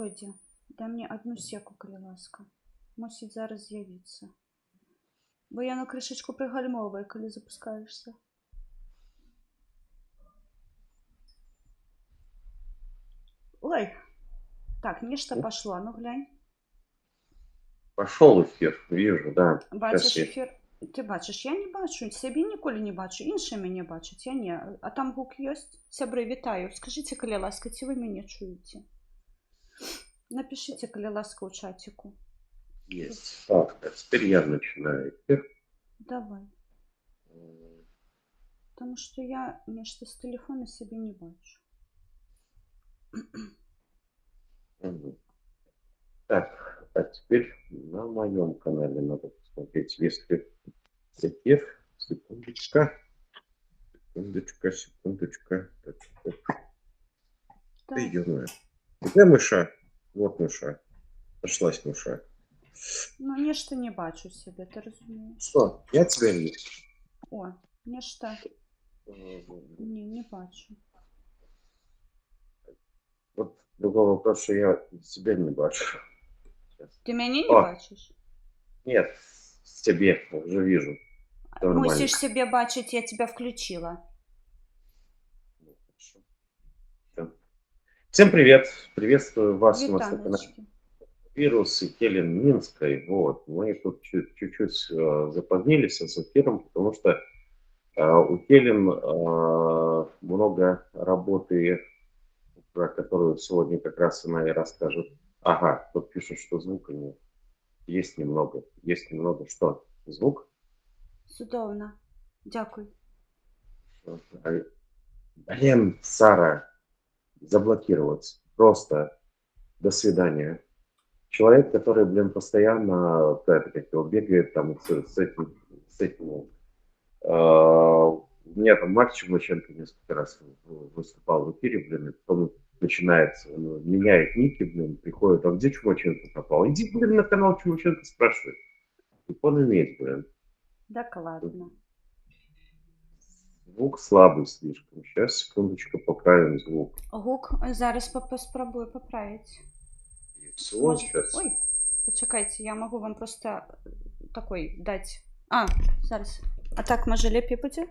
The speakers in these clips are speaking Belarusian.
пройдзе. Дай мне одну секу, калі ласка. Мусіць зараз з'явіцца. Бо яно крышачку прыгальмоўвае, калі запускаешься. Ой, так, нечто пошло, ну глянь. Пошел эфир, вижу, да. Бачиш ефір? Ти бачиш, я не бачу, себе ніколи не бачу, інші мене бачать, я не. А там гук есть? Сябры, вітаю. Скажите, калі ласка, ці ви мене чуєте? Напишите, калі ласка, у чатику. Есть. Так, теперь я начинаю эфир. Давай. Потому что я нечто с телефона себе не бачу. Так, а теперь на моем канале надо посмотреть весь эфир. Секундочка. Секундочка. Да. Ты ё-моё. Где мыша? Вот мыша. Нашлась мыша. Ну, нечто не бачу себе, ты разумеешь? Что? Я тебя не вижу. О, нечто. Не бачу. Вот другой вопрос, что я себя не бачу. Ты меня не бачишь? Нет, себе уже вижу. Мусишь себе бачить, я тебя включила. Всем привет! Приветствую вас у нас на Витаночки. канале Вирус и Келин Минской. Вот. Мы тут чуть-чуть запозднились с эфиром, потому что у Келин много работы, про которую сегодня как раз она и расскажет. Ага, тут пишут, что звука нет. Есть немного. Что? Звук? Судовно. Дякую. Блин, Сара, заблокировать. Просто до свидания. Человек, который, блин, постоянно как его бегает там с этим. У меня там Макс Чумаченко несколько раз выступал в эфире, блин, и потом начинается, он меняет ники, блин, приходит, а где Чумаченко попал? Иди, блин, на канал Чумаченко спрашивай. Он имеет, блин. Да ладно. Звук слабый слишком. Сейчас, секундочку, поправим звук. Гук, зараз попробую поправить. И все, сейчас. Ой, почекайте, я могу вам просто такой дать. Зараз. А так, може, лепей буде?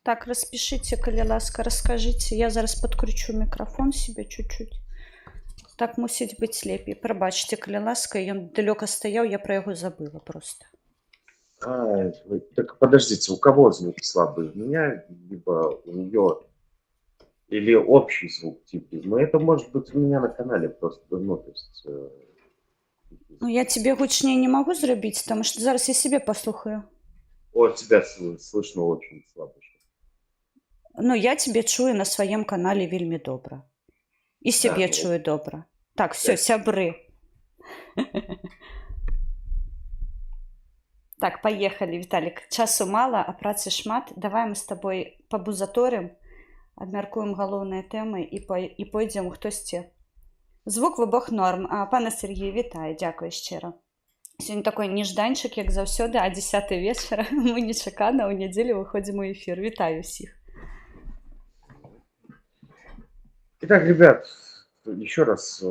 Так, распишите, калі ласка, расскажите. Я зараз подкручу микрофон себе чуть-чуть. Так мусить быть лепей. Пробачьте, калі ласка, ён далёка стаяў, я про яго забыла просто. Так подождите, у кого звук слабый? У меня, либо у нее, или общий звук типа. Но это может быть у меня на канале просто, ну, то есть... Ну, я тебе гучнее не могу зробить, потому что зараз я себе послухаю. О, тебя слышно очень слабо. Ну, я тебе чую на своем канале вельми добра. И себе да, чую добра. Так, все, сябры. Так, поехали, Виталик. Часу мало, а працы шмат. Давай мы с тобой побузаторим, обмяркуем галоўныя тэмы и пойдем хтосьці. Звук выбух норм. Пане Сергій, вітаю, дякую щиро. Сьогодні такой нежданчик, як завсёды, а 10 вечера. Мы нечакана, у неділю выходим у эфир. Вітаю всіх. Итак, ребят, еще раз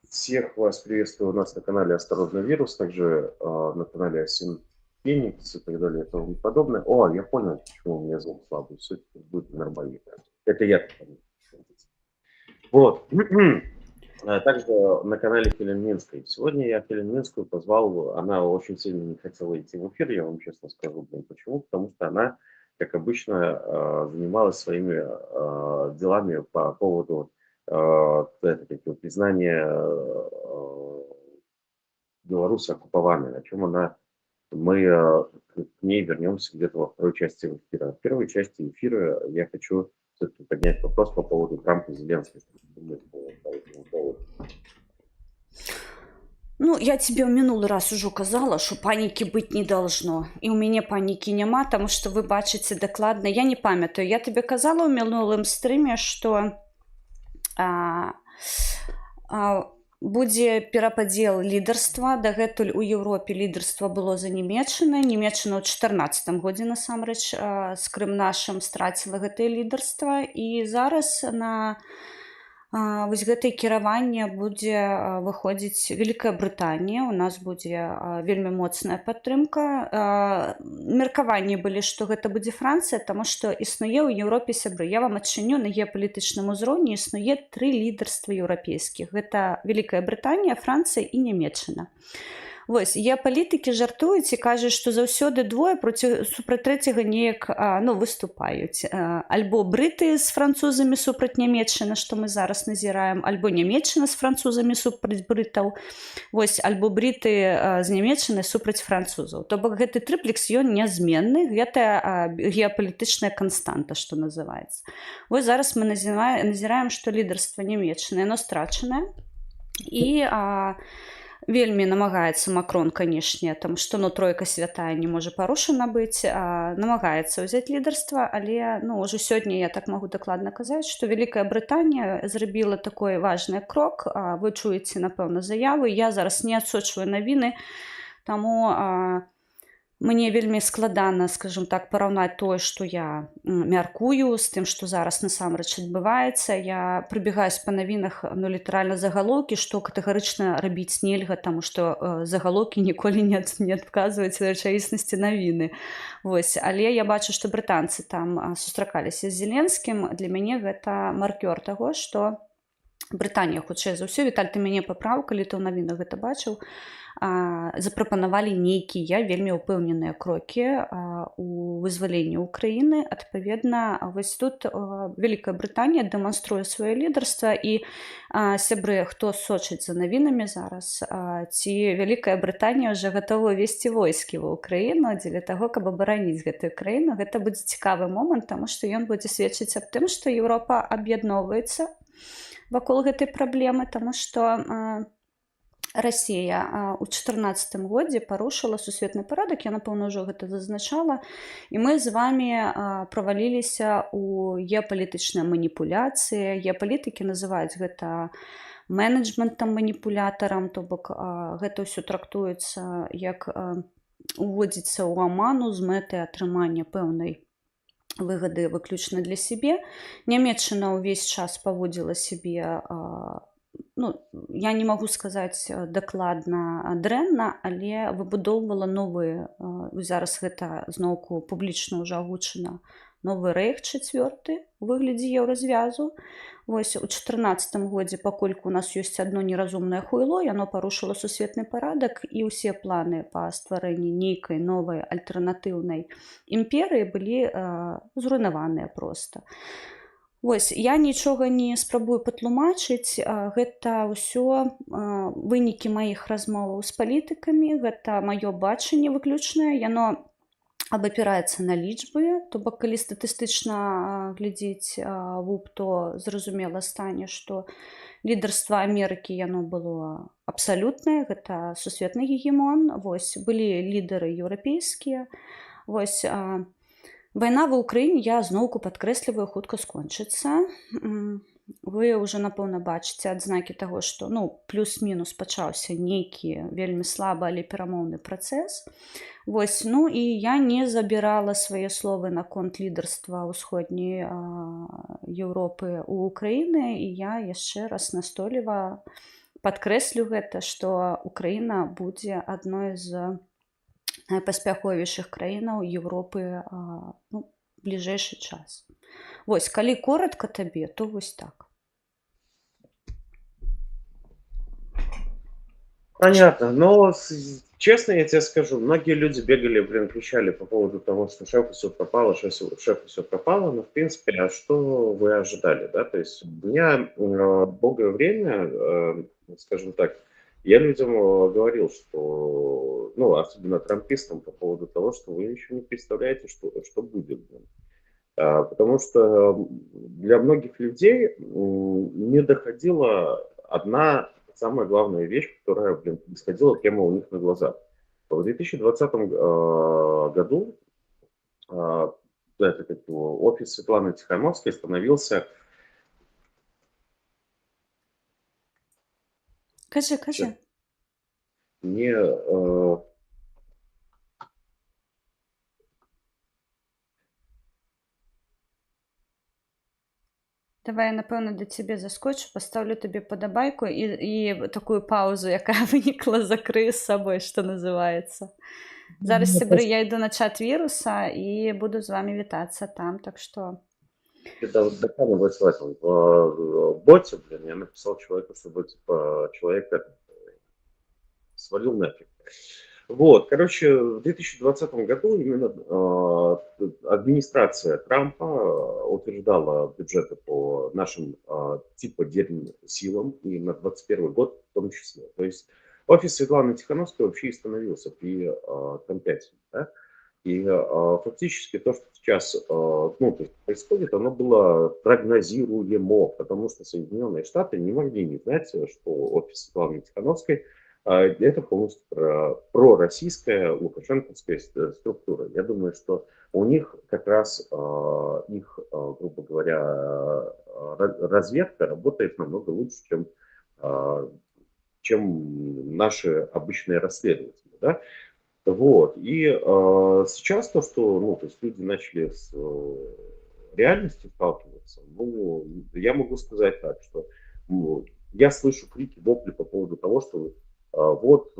всех вас приветствую у нас на канале Осторожно Вирус, также на канале Асин Феникс и так далее и тому подобное. О, я понял, почему у меня звук слабый, все будет нормально. Это я. Вот. Также на канале Келин Минской. Сегодня я Келин Минскую позвал, она очень сильно не хотела идти в эфир, я вам честно скажу, почему, потому что она, как обычно, занималась своими делами по поводу признания Беларуси оккупованной, о чем мы к ней вернемся где-то во второй части эфира. В первой части эфира я хочу все-таки поднять вопрос по поводу Трампа и Зеленского. Ну, я тебе в минулый раз уже казала, что паники быть не должно. И у меня паники нема, потому что вы бачите докладно. Я не памятаю. Я тебе казала в минулым стриме, что будзе перападзел лідарства. Дагэтуль у Европе лідарства было за Німеччынай. Німеччына ў 14 годзе насамрэч з Крым нашым страціла гэтае лідарства. І зараз на Вось гэтае кіраванне будзе выходзіць Вялікая Брытанія. У нас будзе вельмі моцная падтрымка. Меркаванні былі, што гэта будзе Францыя, таму што існуе ў Еўропе сябры. Я вам адчыню на геапалітычным узроўні існуе 3 лідарства еўрапейскіх. Гэта Вялікая Брытанія, Францыя і Нямецчына. Вось геапалітыкі жартуюць і кажуць, што заўсёды двое супраць трэцяга неяк выступаюць. Альбо брыты з французамі супраць Нямецчыны, што мы зараз назіраем, альбо Нямецчына з французамі супраць брытаў, вось, альбо брыты з Нямецчыны супраць французаў. То бок гэты трыплекс ён нязменны, гэта геапалітычная канстанта, што называецца. Вось зараз мы назіраем, што лідарства Нямецчыны яно страчанае і вельмі намагаецца Макрон, канешне, там што тройка святая не можа парушана быць, намагаецца ўзяць лідарства, але ўжо сёння я так магу дакладна казаць, што Вялікая Брытанія зрабіла такой важны крок. Вы чуеце, напэўна, заявы. Я зараз не адсочваю навіны, таму мне вельмі складана, скажем так, параўнаць тое, што я мяркую з тым, што зараз насамрэч адбываецца. Я прыбягаюсь па навінах, літаральна загалоўкі, што катэгарычна рабіць нельга, таму што загалоўкі ніколі не адказваюць рэчаіснасці навіны. Вось. Але я бачу, што брытанцы там сустракаліся з Зеленскім. Для мяне гэта маркёр таго, што Брытанія, хутчэй за ўсё, Віталь, ты мяне папраў, калі ты ў навінах гэта бачыў, запрапанавалі нейкія вельмі ўпэўненыя крокі у вызваленні Украіны. Адпаведна, вось тут Вялікая Брытанія дэманструе сваё лідарства, і сябры, хто сочыць за навінамі зараз, ці Вялікая Брытанія ўжо гатова весці войскі ва Ўкраіну дзеля таго, каб абараніць гэтую краіну. Гэта будзе цікавы момант, таму што ён будзе сведчыць аб тым, што Еўропа аб'ядноўваецца вакол гэтай праблемы, таму што Расія ў 2014 годзе парушыла сусветны парадак, я, напэўна, ўжо гэта зазначала, і мы з вамі праваліліся ў геапалітычныя маніпуляцыі. Геапалітыкі называюць гэта менеджментам маніпулятарам, то бок гэта ўсё трактуецца як уводзіцца ў аману з мэтай атрымання пэўнай выгады выключна для сябе. Нямецчына ўвесь час паводзіла сябе, я не магу сказаць дакладна дрэнна, але выбудоўвала новыя, зараз гэта зноўку публічна ўжо агучана, новы рэйх чацвёрты у выглядзе еўразвязу. Вось у 2014 годзе, паколькі у нас ёсць адно неразумнае хуйло, яно парушыла сусветны парадак, і ўсе планы па стварэнні нейкай новай альтэрнатыўнай імперыі былі зруйнаваныя проста. Вось, я нічога не спрабую патлумачыць, гэта ўсё вынікі маіх размоваў з палітыкамі, гэта маё бачанне выключнае, яно абапіраецца на лічбы, то бок калі статыстычна глядзець ВУП, то зразумела стане, што лідарства Амерыкі яно было абсалютнае, гэта сусветны гегемон, вось, былі лідары еўрапейскія, вось, вайна ва ўкраіне, я зноўку падкрэсліваю, хутка скончыцца. Вы ўжо, напэўна, бачыце адзнакі таго, што плюс-мінус пачаўся нейкі вельмі слабы, але перамоўны працэс. Вось, і я не забірала свае словы наконт лідарства ўсходняй Еўропы ў Украіны, і я яшчэ раз настойліва падкрэслю гэта, што Украіна будзе адной з найпаспяховейшых краінаў Еўропы бліжэйшы час. Вось, калі коратка табе, то вось так. Понятно, но честно я тебе скажу, многие люди бегали, кричали по поводу того, что шефу все пропало, но в принципе, а что вы ожидали, да? То есть у меня долгое время, скажем так, я людям говорил, что, особенно трампистам, по поводу того, что вы еще не представляете, что будет. Потому что для многих людей не доходила одна самая главная вещь, которая, происходила прямо у них на глазах. В 2020 году офис Светланы Тихановской становился... Кажи. Давай я, напевно, до тебе заскочу, поставлю тобі подобайку і таку паузу, яка виникла, закрию з собою, що називається. Зараз, Сибри, я йду на чат віруса і буду з вами вітатися там, так що... Это вот докладывать в этом, в боте, блин, я написал человеку, чтобы, типа, человек это свалил нафиг. Вот, короче, в 2020 году именно администрация Трампа утверждала бюджеты по нашим типа силам и на 2021 год в том числе. То есть офис Светланы Тихановской вообще и становился при Том-5. Да? И фактически то, что сейчас ну, то есть происходит, оно было прогнозируемо, потому что Соединенные Штаты не могли не знать, что офис Светланы Тихановской это полностью пророссийская лукашенковская структура. Я думаю, что у них как раз их, грубо говоря, разведка работает намного лучше, чем наши обычные расследователи. Да? Вот. И сейчас то, что ну, то есть люди начали с реальностью сталкиваться, ну, я могу сказать так, что ну, я слышу крики, вопли по поводу того, что вот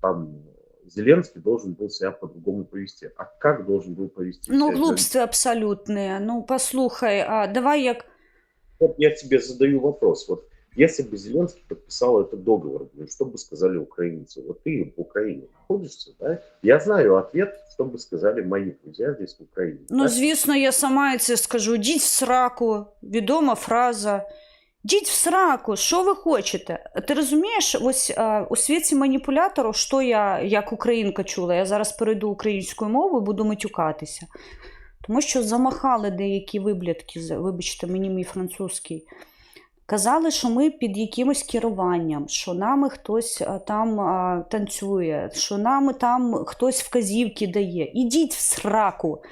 там Зеленский должен был себя по-другому повести. А как должен был повести Ну, себя глупстві абсолютні. Ну, послухай, а давай як... Вот я тебе задаю вопрос. Вот если бы Зеленский подписал этот договор, что бы сказали украинцы? Вот ты в Украине находишься, да? Я знаю ответ, что бы сказали мои друзья здесь в Украине. Ну, да? звісно, я сама це скажу. Діть в сраку. Відома фраза. Діть в сраку, що ви хочете? Ти розумієш, ось у світі маніпулятору, що я, як українка, чула, я зараз перейду українською мовою, буду матюкатися. Тому що замахали деякі виблядки, вибачте, мені мій французький. Казали, що ми під якимось керуванням, що нами хтось там танцює, що нами там хтось вказівки дає. Ідіть в сраку.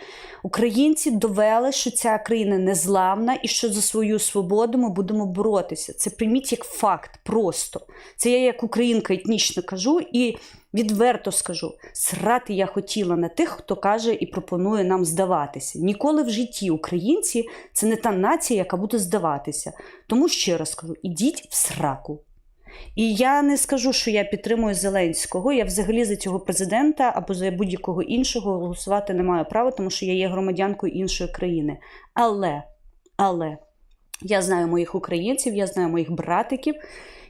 Українці довели, що ця країна незламна і що за свою свободу ми будемо боротися. Це прийміть як факт просто. Це я як українка етнічно кажу і відверто скажу. Срати я хотіла на тих, хто каже і пропонує нам здаватися. Ніколи в житті українці – це не та нація, яка буде здаватися. Тому ще раз кажу, ідіть в сраку. І я не скажу, що я підтримую Зеленського, я взагалі за цього президента або за будь-якого іншого голосувати не маю права, тому що я є громадянкою іншої країни. Але, я знаю моїх українців, я знаю моїх братиків,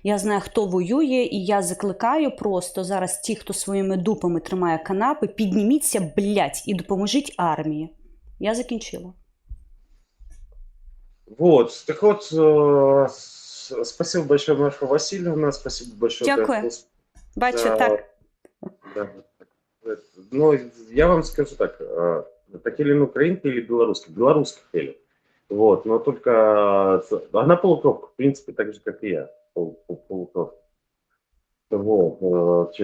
я знаю, хто воює, і я закликаю просто зараз ті, хто своїми дупами тримає канапи, підніміться, блядь, і допоможіть армії. Я закінчила. Вот, так вот, спасибо большое, Маша Васильевна, спасибо большое. Дякую. Бачу, так. Да. Ну, я вам скажу так, это Хелен украинка или белорусская? Белорусская Хелен. Вот, но только она полукровка, в принципе, так же, как и я, полукровка. Вот,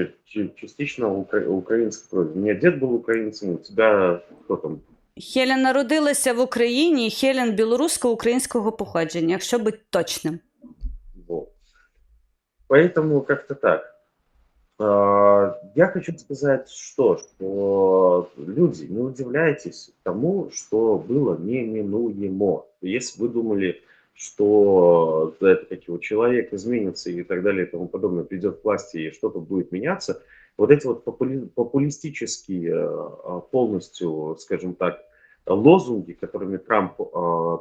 частично украинской крови. У меня дед был украинцем, у тебя кто там? Хелен народилася в Україні, Хелен білорусько-українського походження, якщо бути точним. Вот. Поэтому как-то так. Я хочу сказать, что люди, не удивляйтесь тому, что было неминуемо. Если вы думали, что это как человек изменится и так далее и тому подобное, придет к власти и что-то будет меняться, вот эти вот популистические полностью, скажем так, лозунги, которыми Трамп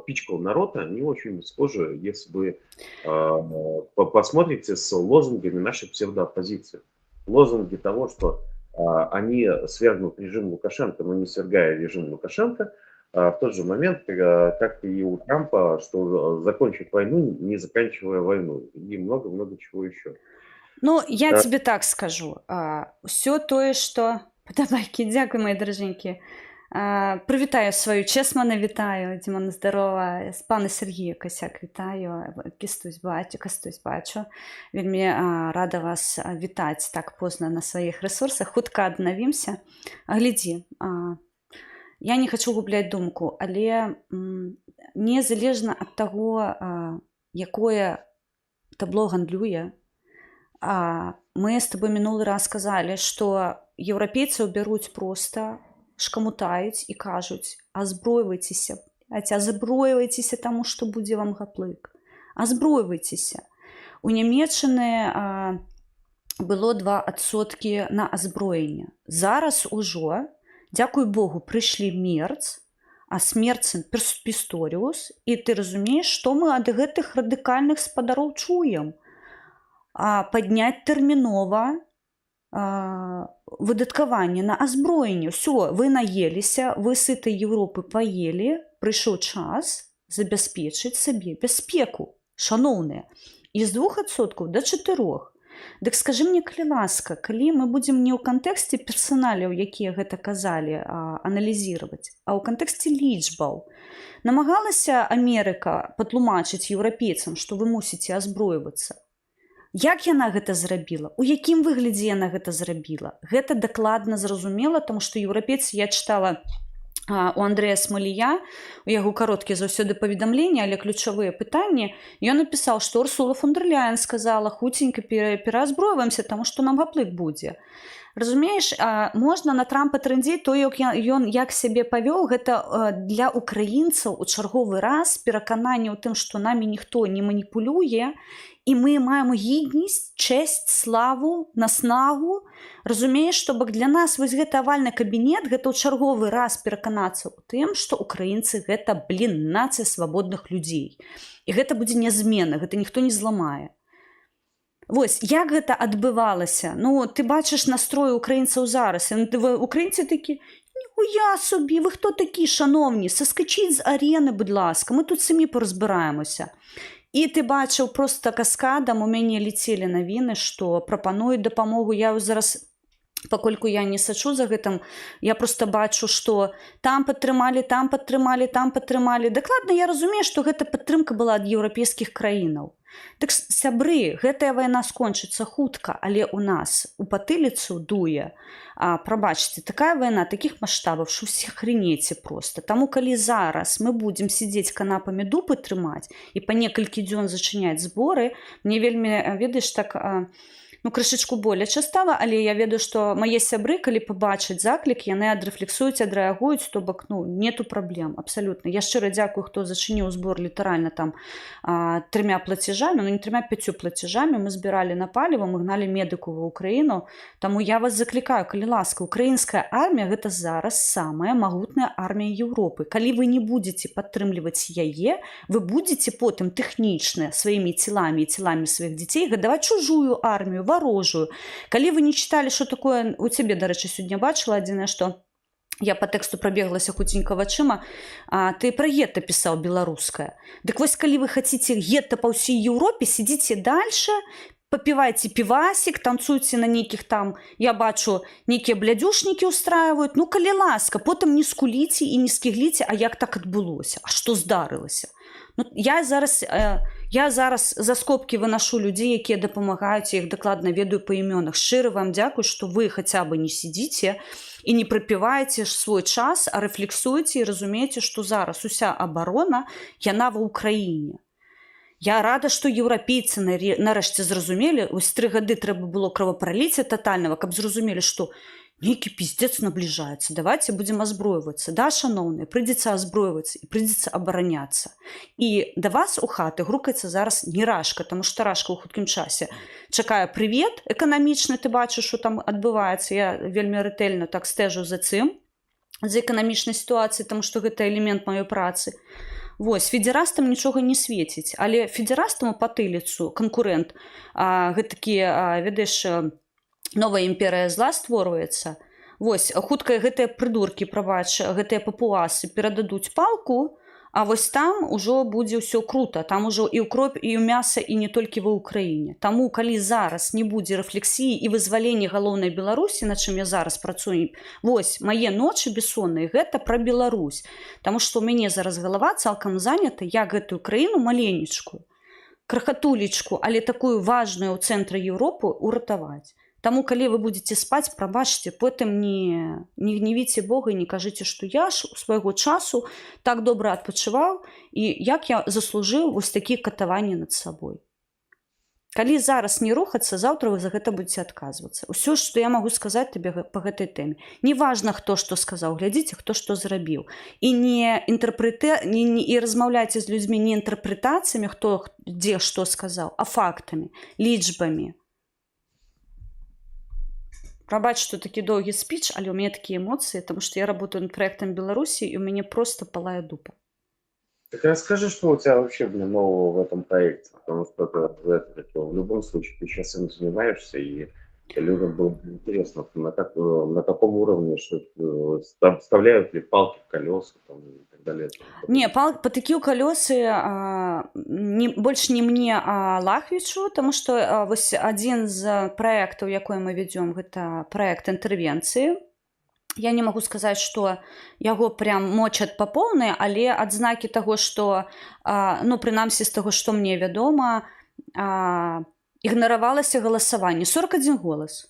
пичкал народ, они очень схожи, если вы посмотрите с лозунгами нашей псевдооппозиции. Лозунги того, что они свергнут режим Лукашенко, но не свергая режим Лукашенко, в тот же момент, как и у Трампа, что закончить войну, не заканчивая войну, и много-много чего еще. Ну, я тебе так скажу. Все тое, що... Подобайки, дякую, мої дороженькі. Привітаю свою честь, мене вітаю, Дімон, здорова, пане Сергію Косяк, вітаю, Кастусь бачу, вельмі рада вас вітати так поздно на своїх ресурсах, хутка аднавімся. Глядзі, я не хочу губляць думку, але незалежна ад таго, якое табло гандлюе, мы с тобой мінулы раз сказалі, што еўрапейцаў бяруць проста, шкамутаюць і кажуць, азбройвайцеся, азброивайцеся таму, што будзе вам гаплык. Азброивайцеся. У Нямецчыны было 2% на азброенне. Зараз ужо, дзякуй Богу, прыйшлі мерц, а смерцын Пісторіус, і ты разумееш, што мы ад гэтых радыкальных спадароў чуем. Падняць тэрмінова выдаткаванне на азброенне. Все, вы наеліся, вы сытай Еўропы паелі, прыйшоў час забяспечыць сабе бяспеку, шаноўныя. І з 2% до 4%. Дык скажы мне, калі ласка, калі мы будзем не ў кантэксце персаналяў, якія гэта казалі, аналізировать, а ў кантэксце лічбаў. Намагалася Амерыка патлумачыць еўрапейцам, што вы мусіце азброівацца. Як яна гэта зрабіла? У якім выглядзе яна гэта зрабіла? Гэта дакладна зразумела, таму што еўрапейцы, я чытала у Андрэя Смалія, у яго кароткія заўсёды паведамленні, але ключавыя пытанні, ён напісаў, што Урсула фон дер Ляйен сказала, хуценька пераазброіваемся, таму што нам гаплык будзе. Разумееш, можна на Трампа трындзець, то ён як сябе павёў, гэта для украінцаў у чарговы раз перакананне ў тым, што намі ніхто не маніпулюе, і мы маем гіднасць, чэсць, славу, наснагу. Разумееш, што бок для нас вось гэты авальны кабінет, гэта ў чарговы раз пераканацца ў тым, што украінцы гэта, нацыя свабодных людзей. І гэта будзе нязменна, гэта ніхто не зламае. Вось, як гэта адбывалася? Ну, ты бачыш настрой украінцаў зараз. Украінцы такі, ніхуя собі, ви хто такі, шановні? Саскачіть з арены, будь ласка, мы тут самі порозбираємося. І ти бачив просто каскадам, у мяне летели навіны, што прапануюць дапамогу. Я зараз, пакольку я не сачу за гэтым, я просто бачу, што там падтрымалі, там падтрымалі, там падтрымалі. Дакладна я разумею, што гэта падтрымка была ад еўрапейскіх краінаў. Так, сябры, гэтая вайна скончыцца хутка, але у нас у патыліцу дуе. Прабачце, такая вайна такіх маштабаў, што ўсе хренеце просто. Таму калі зараз мы будзем сидзець канапамі дупы трымаць і па некалькі дзён зачыняць зборы, мне вельмі, ведаеш, так... крышачку боляча стала, але я ведаю, што мае сябры, калі пабачаць заклік, яны адрэфлексуюць, адрэагуюць, то бок, нету праблем, абсалютна. Я шчыра дзякую, хто зачыніў збор літаральна там 3 плацежамі, не 3-5 плацежамі, мы збіралі на паліва, мы гналі медыку ва Ўкраіну, таму я вас заклікаю, калі ласка, украінская армія гэта зараз самая магутная армія Еўропы. Калі вы не будзеце падтрымліваць яе, вы будзеце потым тэхнічна сваімі целамі і целамі сваіх дзяцей гадаваць чужую армію, ворожую. Калі вы не читали, что такое, у тебе, дарэчы, сёння бачыла адзінае, што я по тэксту пробеглася хутенька вачыма, ты про гетто писал беларускае. Дык вось, калі вы хотите гетто по ўсей Европе, сидите дальше, попивайте пивасик, танцуйте на нейкіх там, я бачу, нейкія блядюшнікі устраивают. Калі ласка, потым не скуліце і не скігліце, а як так адбылося, а што здарылася. Я зараз за скобкі вынашу людзей, якія дапамагаюць, я іх дакладна ведаю па імёнах. Шчыра вам дзякую, што вы хаця бы не сидзіце і не прапіваеце свой час, а рэфлексуеце і разумееце, што зараз уся абарона, яна ва Ўкраіне. Я рада, што еўрапейцы нарэшце зразумелі, ось 3 гады трэба было кровапраліцця тотальнага, каб зразумелі, што нейкі пиздец наближается, давайте будем озброиваться. Да, шановные, придется озброиваться и придется обороняться. И до вас у хаты грукаецца зараз не Рашка, тому что Рашка ў хуткім часе чакае привет эканамічны, ты бачыш, что там адбываецца. Я вельмі рэтэльна так стэжу за цим, за эканамічнай сітуацыі, тому что гэта элемент маёй працы. Вось, федерастам нічога не свеціць, але федерастам у патыліцу канкурэнт, гэтакі, ведаеш, новая імперыя зла створваецца. Вось, хутка гэтыя прыдуркі, прабач, гэтыя папуасы перададуць палку, а вось там ужо будзе ўсё круто. Там ужо і ў кроп, і ў мяса, і не толькі ва Ўкраіне. Таму, калі зараз не будзе рэфлексіі і вызвалення галоўнай Беларусі, на чым я зараз працую, вось, мае ночы бессонныя, гэта пра Беларусь. Таму што ў мяне зараз галава цалкам занята, як гэтую краіну маленечку, крахатулечку, але такую важную ў цэнтры Еўропы уратаваць. Таму, калі вы будете спаць, прабачце, потым не гневіце Бога і не кажыце, што я ж у свайго часу так добра адпачываў, і як я заслужыў вось такія катаванні над сабой. Калі зараз не рухацца, заўтра вы за гэта будзеце адказвацца. Усё, што я магу сказаць табе па гэтай тэме. Неважна, хто што сказаў, глядзіце, хто што зрабіў. І і размаўляйце з людзьмі не інтэрпрэтацыямі, хто дзе што сказаў, а фактамі, лічбамі. Прабач, што такі доўгі спіч, але ў мяне такія эмоцыі, таму што я работаю над праектам Беларусі, і ў мяне просто палае дупа. Так расскажи, что у тебя вообще нового в этом проекте, потому что в любом случае ты сейчас им занимаешься, и людям было бы интересно, на каком уровне, что вставляют ли палки в колеса там, и так далее. Не, патыкі ў калёсы больш не мне, а Лахвічу, таму што вось адзін з праектаў, якой мы вядзём, гэта праект інтэрвенцыі. Я не магу сказаць, што яго прям мочаць па поўнай, але адзнакі таго, што, ну, прынамсі з таго, што мне вядома, ігнаравалася галасаванне. 41 голас.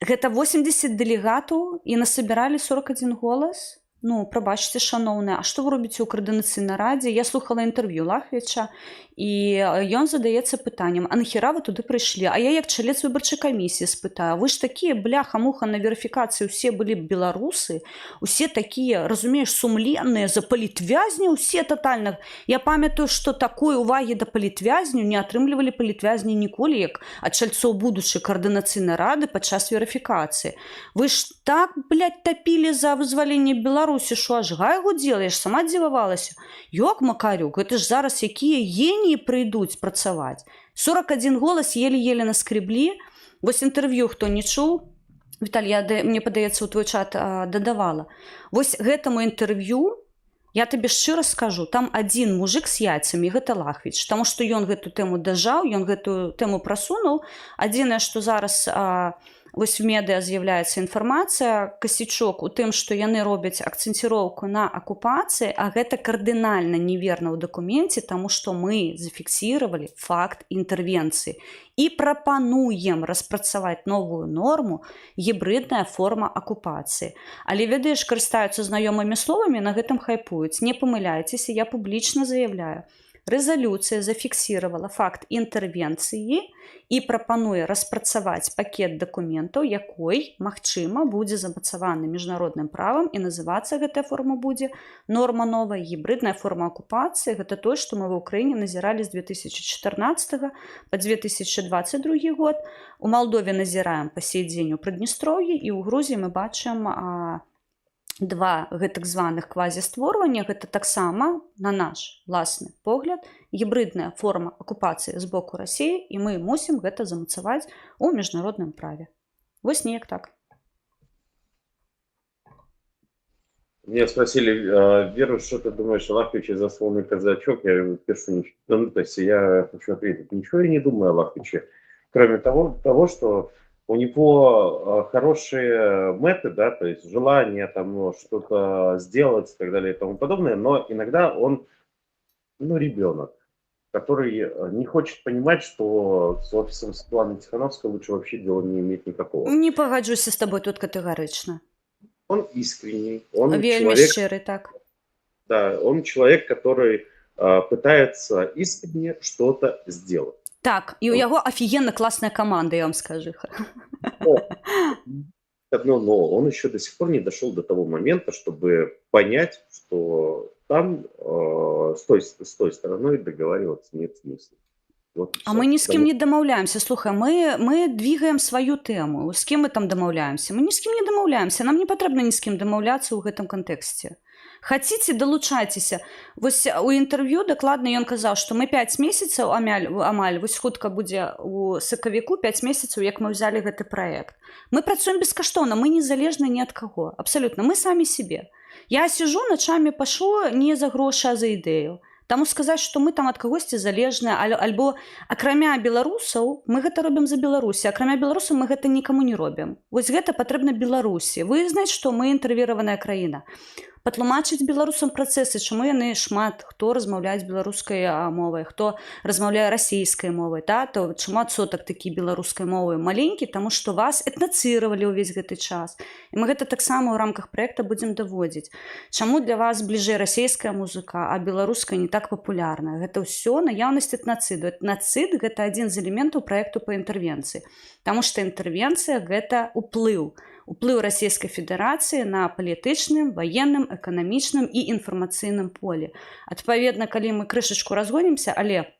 Гэта 80 дэлегатаў і насабіралі 41 голас. Ну, прабачце, шаноўныя, а што вы робіце ў каардынацыйнай радзе? Я слухала інтэрв'ю Лахвіча, і ён задаецца пытаннем, а нахіра вы туды прыйшлі? А я як чалец выбарчай камісіі спытаю, вы ж такія, бляха-муха, на верыфікацыі ўсе былі беларусы, усе такія, разумееш, сумленныя, за палітвязні, усе татальна. Я памятаю, што такой увагі да палітвязню не атрымлівалі палітвязні ніколі, як ад чальцоў будучай каардынацыйнай рады падчас верыфікацыі. Вы ж так, блядь, тапілі за вызваленне Беларусі, що аж гай гудзела, я ж сама дзівавалася. Ёк, Макарюк, гэта ж зараз якія геніі прыйдуць працаваць. 41 голас еле-еле наскреблі. Вось інтэрв'ю, хто не чуў, Віталь, мне падаецца, у твой чат дадавала. Вось гэтаму інтэрв'ю, я табе шчыра скажу, там адзін мужик з яйцамі, гэта Лахвіч, таму што ён гэту тэму дажаў, ён гэтую тэму прасунуў. Адзінае, што зараз вось в медыа з'яўляецца інфармацыя, касячок у тым, што яны робяць акцэнціроўку на акупацыі, а гэта кардынальна неверна ў дакуменце, таму што мы зафіксіравалі факт інтэрвенцыі і прапануем распрацаваць новую норму гібридная форма акупацыі. Але, ведаеш, карыстаюцца знаёмымі словамі, на гэтым хайпуюць. Не памыляйцеся, я публічна заявляю. Рэзалюцыя зафіксіравала факт інтэрвенцыі і прапануе распрацаваць пакет дакументаў, якой, магчыма, будзе замацаваны міжнародным правам, і называцца гэтая форма будзе норма новая, гібридная форма акупацыі. Гэта тое, што мы ва ўкраіне назіралі з 2014 па 2022 год. У Малдове назіраем па сей дзень у Прыднестроўі, і ў Грузіі мы бачым два гэтак званых квазістворвання. Гэта таксама, на наш власны погляд, гібридная форма акупацыі з боку Расіі, і мы мусім гэта замацаваць у міжнародным праве. Вось неяк так. Меня спросили, Вера, что ты думаешь о Лахвиче, заслонный казачок? Я пишу, ну, то есть я хочу ответить, ничего я не думаю о Лахвиче, кроме того, что у него хорошие меты, да, то есть желание там что-то сделать и так далее и тому подобное, но иногда он, ну, ребенок, который не хочет понимать, что с офисом Светланы Тихановской лучше вообще дела не иметь никакого. Не пагаджуся з табой тут катэгарычна. Он искренний, он Вельмі человек, шчыры, так. да, он человек, который пытается искренне что-то сделать. Так, і ў яго офігенна класная каманда, я вам скажу. Но он еще до сих пор не дошел до того момента, чтобы понять, что там с той стороной договариваться нет смысла. Вот А мы ні з кім не дамаўляемся. Слухай, мы двигаем сваю тэму. З кім мы там дамаўляемся? Мы ні з кім не дамаўляемся. Нам не патрэбна ні з кім дамаўляцца ў гэтым кантэксце. Хаціце, далучайцеся. Вось у інтэрв'ю дакладна ён казаў, што мы 5 месяцаў амаль, вось хутка будзе у сакавіку 5 месяцаў, як мы взялі гэты праект. Мы працуем бескаштоўна, мы незалежны ні ад каго. Абсалютна, мы самі сябе. Я сижу ночамі пашу не за грошы, а за ідэю. Таму сказаць, што мы там ад кагосьці залежныя, альбо акрамя беларусаў, мы гэта робім за Беларусі, акрамя беларусаў мы гэта нікаму не робім. Вось гэта патрэбна Беларусі. Вы знаеце, што мы інтэрвіраваная краіна. патлумачыць беларусам працэсы, чаму яны шмат хто размаўляюць беларускай мовай, хто размаўляе расійскай мовай, да? То чаму адсотак такі беларускай мовы маленькі, таму што вас этнацыравалі ўвесь гэты час. І мы гэта таксама ў рамках праекта будзем даводзіць. Чаму для вас бліжэй расійская музыка, а беларуская не так папулярная? Гэта ўсё наяўнасць этнацыду. Этнацыд – гэта адзін з элементаў праекту па інтэрвенцыі. Таму што інтэрвенцыя – гэта ўплыў Расійскай Федэрацыі на палітычным, ваенным, эканамічным і інфармацыйным полі. Адпаведна, калі мы крышачку разгонімся, але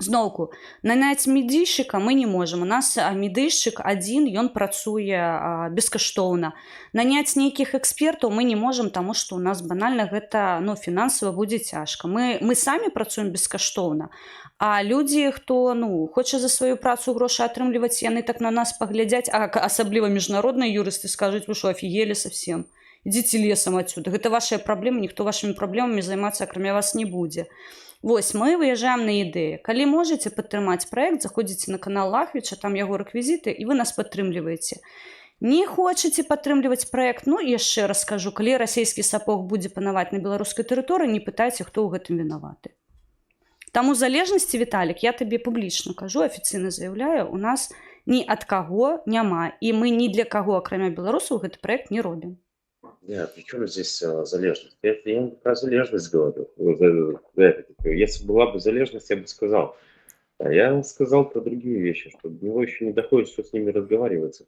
зноўку, наняць медыйшчыка мы не можам. У нас медыйшчык адзін, ён працуе бескаштоўна. Наняць нейкіх экспертаў мы не можам, таму што у нас банальна гэта фінансава будзе цяжка. Мы самі працуем бескаштоўна, а людзі, хто хоча за сваю працу грошы атрымліваць, яны так на нас паглядзяць, а асабліва міжнародныя юрысты скажуць: вы што, афігелі совсем? Ідзіце лесам адсюда. Гэта вашыя праблемы, ніхто вашымі праблемамі займацца акрамя вас не будзе. Вось, мы выязджаем на ідэі. Калі можаце падтрымаць праект, заходзіце на канал Лахвіча, там яго рэквізіты, і вы нас падтрымліваеце. Не хочаце падтрымліваць праект, яшчэ раз скажу, калі расійскі сапог будзе панаваць на беларускай тэрыторыі, не пытайце, хто ў гэтым вінаваты. Таму залежнасці, Віталік, я табе публічна кажу, афіцыйна заяўляю, у нас ні ад каго няма, і мы ні для каго, акрамя беларусаў, гэты праект не робім. Нет, при чем здесь залежность? Я не про залежность говорю. Если была бы залежность, я бы сказал. А я сказал про другие вещи, что до него еще не доходит, что с ними разговаривается.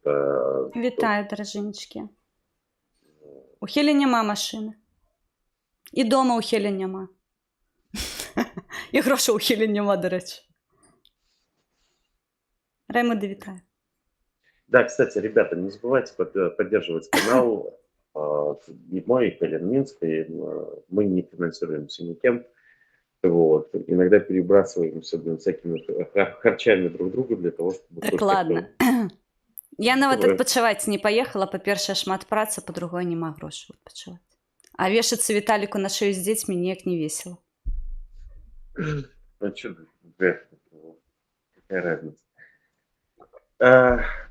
Вітаю, даражэнечкі. У Хелі няма машыны. І дома ў Хелі няма. І грошаў у Хелі няма, дарэчы. Раймонда, вітаю. Да, кстати, ребята, не забывайте поддерживать канал. Мой, Хелен Минской, мы не финансируемся никем. Вот. Иногда перебрасываемся всякими харчами друг другу для того, чтобы... Так, ладно. Я нават адпачываць не паехала, па-першае, шмат працы, па-другое, няма грошай адпачываць. А вешацца Віталіку на шею з дзецьмі неяк не весела. Ну, что, какая разница?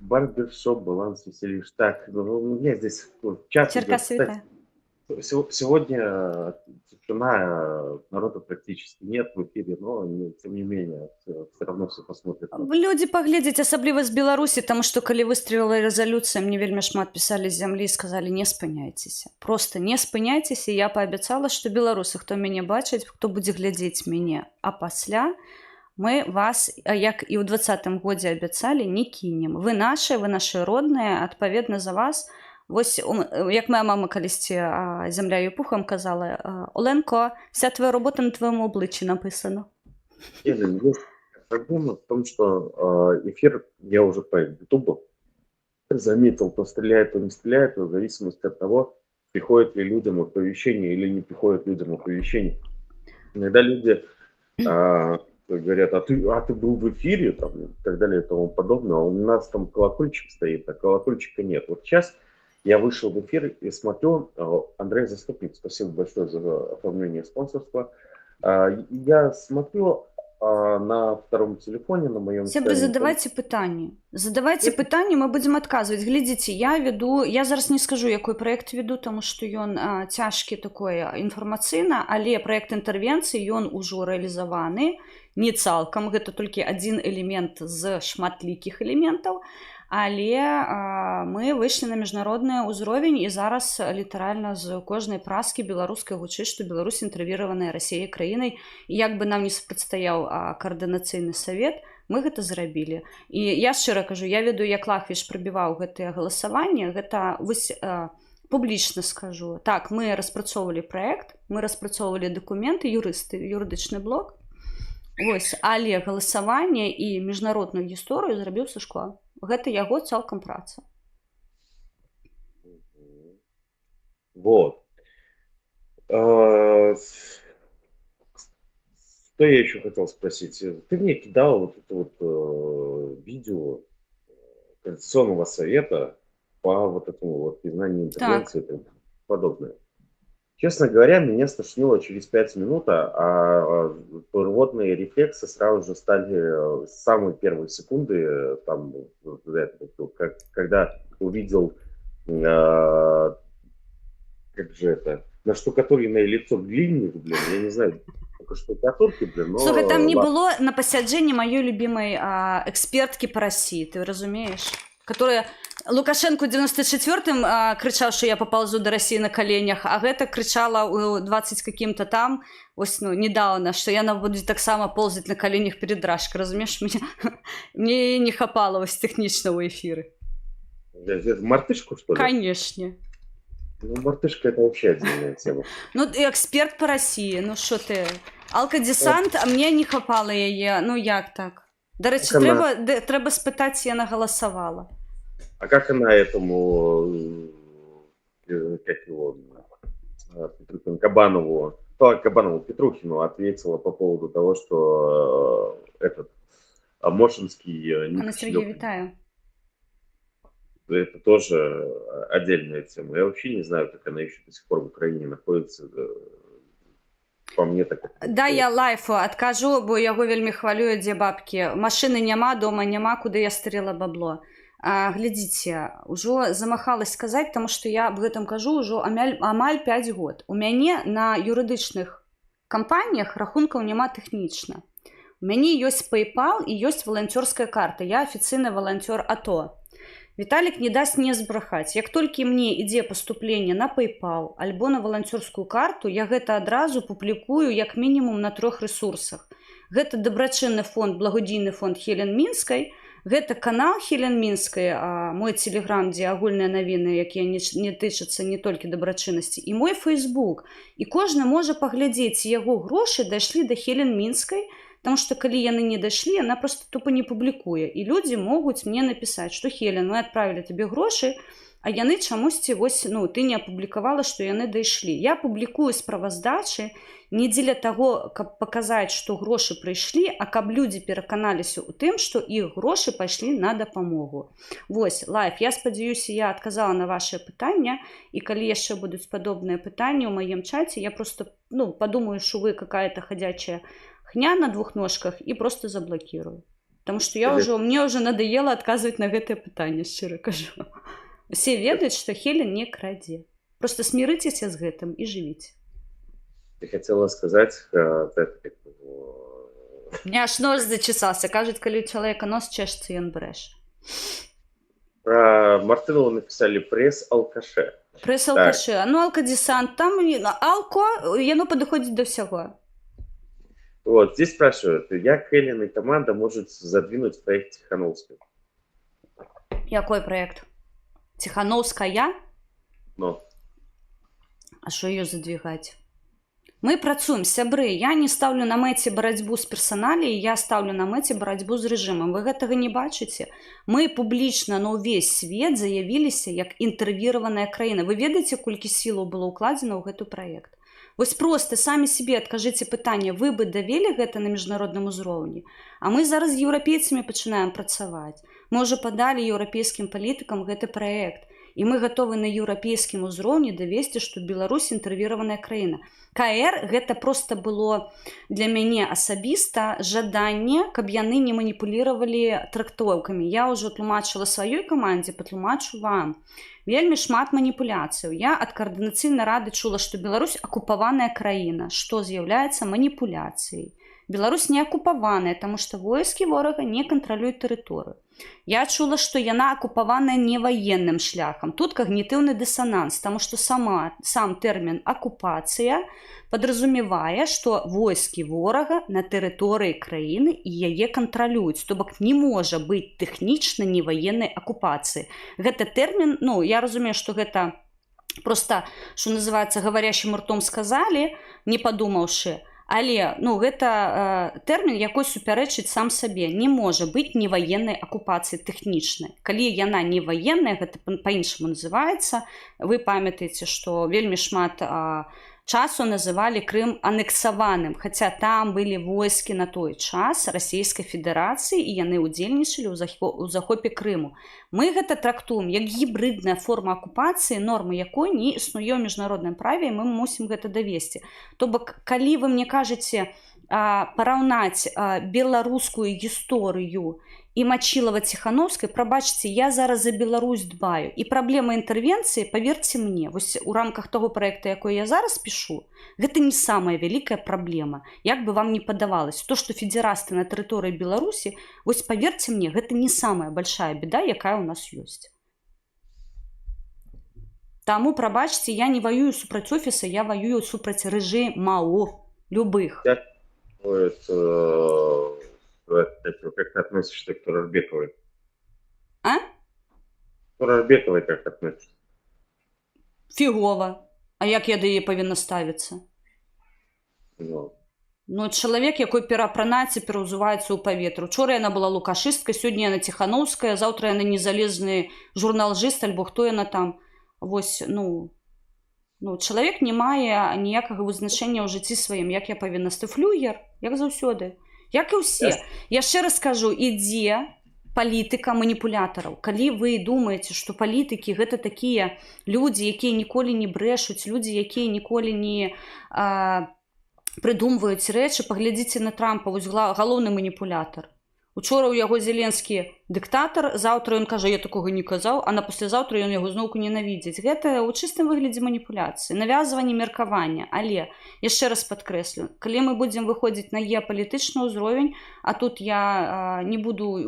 Барбершоп, баланс, веселишь. Так, у меня здесь чат. Сегодня тишина, народа практически нет в эфире, но тем не менее все равно все посмотрят. Люди паглядзяць, асабліва з Беларусі, таму што калі выстрелила рэзалюцыя, мне вельмі шмат пісалі з зямлі і сказалі: не спыняйцеся, просто не спыняйцеся. Я паабяцала, што беларусы, хто мяне бачыць, хто будзе глядзець мяне, а пасля мы вас, як і ў 2020 годзе абяцалі, не кінем. Вы нашыя родныя, адпаведна за вас. Вось, як моя мама калісьці зямляю пухам казала: Оленко, вся твоя робота на твоєму обличчі написана. Есть проблема в том, что эфир я уже по Ютубу заметил, то стреляет, то не стреляет, в зависимости от того, приходит ли людям оповещение или не приходит людям оповещение. Иногда люди говорят: а ты был в эфире, там, и так далее и тому подобное. У нас там колокольчик стоит, а колокольчика нет. Вот сейчас я вышел в эфир и смотрю, Андрей Заступник, спасибо большое за оформление спонсорства. Я смотрю на втором телефоне, на моем... Сябры, задавайте пытанні, мы будем адказваць. Глядзіце, я зараз не скажу, якой праект веду, тому што ён цяжкі такой інфармацыйна, але праект інтэрвенцыі, ён ужо рэалізаваны, не цалкам, гэта толькі адзін элемент з шматлікіх элементаў, але мы выйшлі на міжнародны ўзровень і зараз літаральна з кожнай праскі беларускай гучыць, што Беларусь інтэрвіраваная Расіяй краінай, і як бы нам не супрацьстаяў каардынацыйны савет, мы гэта зрабілі. І я шчыра кажу, я ведаю, як Лахвіч прабіваў гэтыя галасаванні, гэта вось публічна скажу. Так, мы распрацоўвалі праект, мы распрацоўвалі дакументы, юрыдычны блок, вось, але галасаванне і міжнародную гісторыю зрабіў Сашко. Гэта яго цалкам праца. Вот. Что я еще хотел спросить? Ты мне кидал вот это вот видео Конституционного совета по вот этому вот признанию интервенции и тому подобное. Честно говоря, меня стошнило через 5 минут, а рвотные рефлексы сразу же стали с самой первой секунды, там, когда увидел, как же это, наштукатуренное лицо глиняных, блин, я не знаю, только штукатурки, блин, но Слухай, там не ладно. было на пасяджэнні маёй любимой экспертки по России, ты разумеешь? Которая Лукашенко ў 94-м крычаў, што я папаўзу да России на коленях, а гэта крычала ў 20 каким-то там, вось, ну, недавно, што яна будзе таксама ползаць на коленях перед Рашкой, разумеешь? Мне не хапала вось тэхнічна ў эфіры. Мартышку, что ли? Конечно. Ну, мартышка это вообще отдельная тема. Ну, і эксперт по России, ну що ти? Алкадесант, а мне не хапала яе, ну як так? До речі, треба спитати, я наголосувала. А как она этому, как его, Кабанову Петрухину ответила по поводу того, что этот Мошинский... Анна Сергей, витаю. Это тоже отдельная тема. Я вообще не знаю, как она еще до сих пор в Украине находится. По мне так. Да, я лайфу адкажу, бо яго вельмі хвалюе, дзе бабкі. Машыны няма, дома няма, куды я старила бабло. Глядзіце, ужо замахалась сказаць, таму што я аб гэтым кажу ўжо амаль 5 год. У мяне на юрыдычных кампаніях рахункаў няма тэхнічна. У мяне ёсць PayPal і ёсць валанцёрская карта. Я афіцыйны валанцёр АТО. Виталик не даст не збрахаць. Як толькі мне ідзе паступленне на PayPal альбо на валанцёрскую карту, я гэта адразу публікую як мінімум на 3 ресурсах. Гэта дабрачынны фонд, благодійны фонд Хелен Мінскай, гэта канал Хелен Мінскай, мой телеграм, дзе агульныя навіны, якія не тычацца не толькі дабрачыннасці, і мой Facebook. І кожны можа паглядзець, яго грошы дайшлі да Хелен Мінскай, потому что калі яны не дайшлі, она просто тупо не публікуе. І людзі могуць мне напісаць, што Хелен, мы адправілі табе грошы, а яны чамусьці вось, ну, ты не апублікавала, што яны дайшлі. Я публікую справаздачы не дзеля таго, каб паказаць, што грошы прыйшлі, а каб людзі пераканаліся ў тым, што іх грошы пайшлі на дапамогу. Вось, лайф, я спадзяюся, я адказала на ваше пытанне, і калі яшчэ будуць падобныя пытанні ў маім чаце, я просто, ну, подумаю, што вы какая-то ходячая хня на двух ножках и просто заблокирую. Потому что мне уже надоело отказывать на это питание, щиро кажу. Все ведают, что Хелен не краде. Просто смиритесь с этим и живите. Я хотела сказать... У меня аж нос зачесался. Кажется, когда у человека нос чешется, и он брешь. Про Мартынову написали пресс-алкаше. Пресс-алкаше. Ну, алкодесант. Там алко, оно подходит до всего. Вот, здесь спрашивают, як Хелен и команда может задвинуть проект Тихановской? Какой проект? Тихановская? Ну. А что ее задвигать? Мы працуем, сябры. Я не ставлю на мэце барацьбу з персаналіяй, я ставлю на мэце барацьбу з рэжымам. Вы гэтага не бачыце? Мы публічна на ўвесь свет заявіліся як інтэрвіраваная краіна. Вы ведаеце, колькі сілаў было ўкладзена ў гэты праект? Вось просто самі себе адкажыце пытанне, вы бы давелі гэта на міжнародным узроўні? А мы зараз з еўрапейцамі пачынаем працаваць. Мы ўжо падалі еўрапейскім палітыкам гэты праект. І мы гатовы на еўрапейскім узроўні давесці, што Беларусь інтэрвіраваная краіна. КР гэта просто было для мяне асабіста жаданне, каб яны не маніпуліравалі трактоўкамі. Я ўжо тлумачыла сваёй камандзе, патлумачу вам. Вельмі шмат маніпуляцыяў. Я ад каардынацыйнай рады чула, што Беларусь акупаваная краіна, што з'яўляецца маніпуляцыяй. Беларусь не акупаваная, таму што войскі ворага не кантралююць тэрыторыю. Я чула, што яна акупаваная не ваенным шляхам. Тут когнітыўны дысананс, таму што сам тэрмін акупацыя падразумевае, што войскі ворага на тэрыторыі краіны і яе кантралююць. То бок не можа быць тэхнічна неваеннай акупацыі. Гэта тэрмін, ну, я разумею, што гэта просто, што называецца, гаварящим ртом сказалі, не падумаўшы. Але, ну, гэта тэрмін, якой супярэчыць сам сабе. Не можа быць неваеннай акупацыі тэхнічнай. Калі яна не ваенная, гэта па-іншаму называецца. Вы памятаеце, што вельмі шмат часу называлі Крым анексаваным, хаця там былі войскі на той час Расійскай Федэрацыі і яны ўдзельнічалі ў захопе Крыму. Мы гэта трактуем як гібридная форма акупацыі, нормы якой не існуе ў міжнародным праве, і мы мусім гэта давесці. То бок, калі вы мне кажаце, параўнаць беларускую гісторыю і Мачілава Ціхановскай, прабачце, я зараз за Беларусь дбаю. І праблема інтэрвенцыі, паверце мне, вось у рамках таго праекта, якой я зараз пішу, гэта не самая вялікая праблема. Як бы вам не падавалось. То, што федэрасты на тэрыторыі Беларусі, вось паверце мне, гэта не самая большая беда, якая ў нас ёсць. Таму, прабачце, я не ваюю супраць офіса, я ваюю супраць рэжымаў любых. Как ты относишься к Турарбековой? А? К Турарбековой как относишься? Фігова. А як я да яе павінна ставіцца? Ну, чалавек, якой пераапранаецца, пераўзуваецца ў паветру. Учора яна была лукашысткай, сёння яна Ціхановская, заўтра яна незалежны журналжыст, альбо хто яна там. Вось, чалавек не мае ніякага вызначэння ў жыцці сваім, як я павінна флюгер, як заўсёды. Як і ўсе. Яшчэ раз скажу, ідзе палітыка маніпулятараў. Калі вы думаеце, што палітыкі гэта такія людзі, якія ніколі не брэшуць, людзі, якія ніколі не прыдумваюць рэчы, паглядзіце на Трампа, вось галоўны маніпулятар. Учора ў яго Зеленскі дыктатар, заўтра ён кажа, я такога не казаў, а на паслязаўтра ён яго зноўку ненавідзіць. Гэта ў чыстым выглядзе маніпуляцыі, навязванне меркавання. Але, яшчэ раз падкрэслю, калі мы будзем выходзіць на геапалітычны ўзровень, а тут я не буду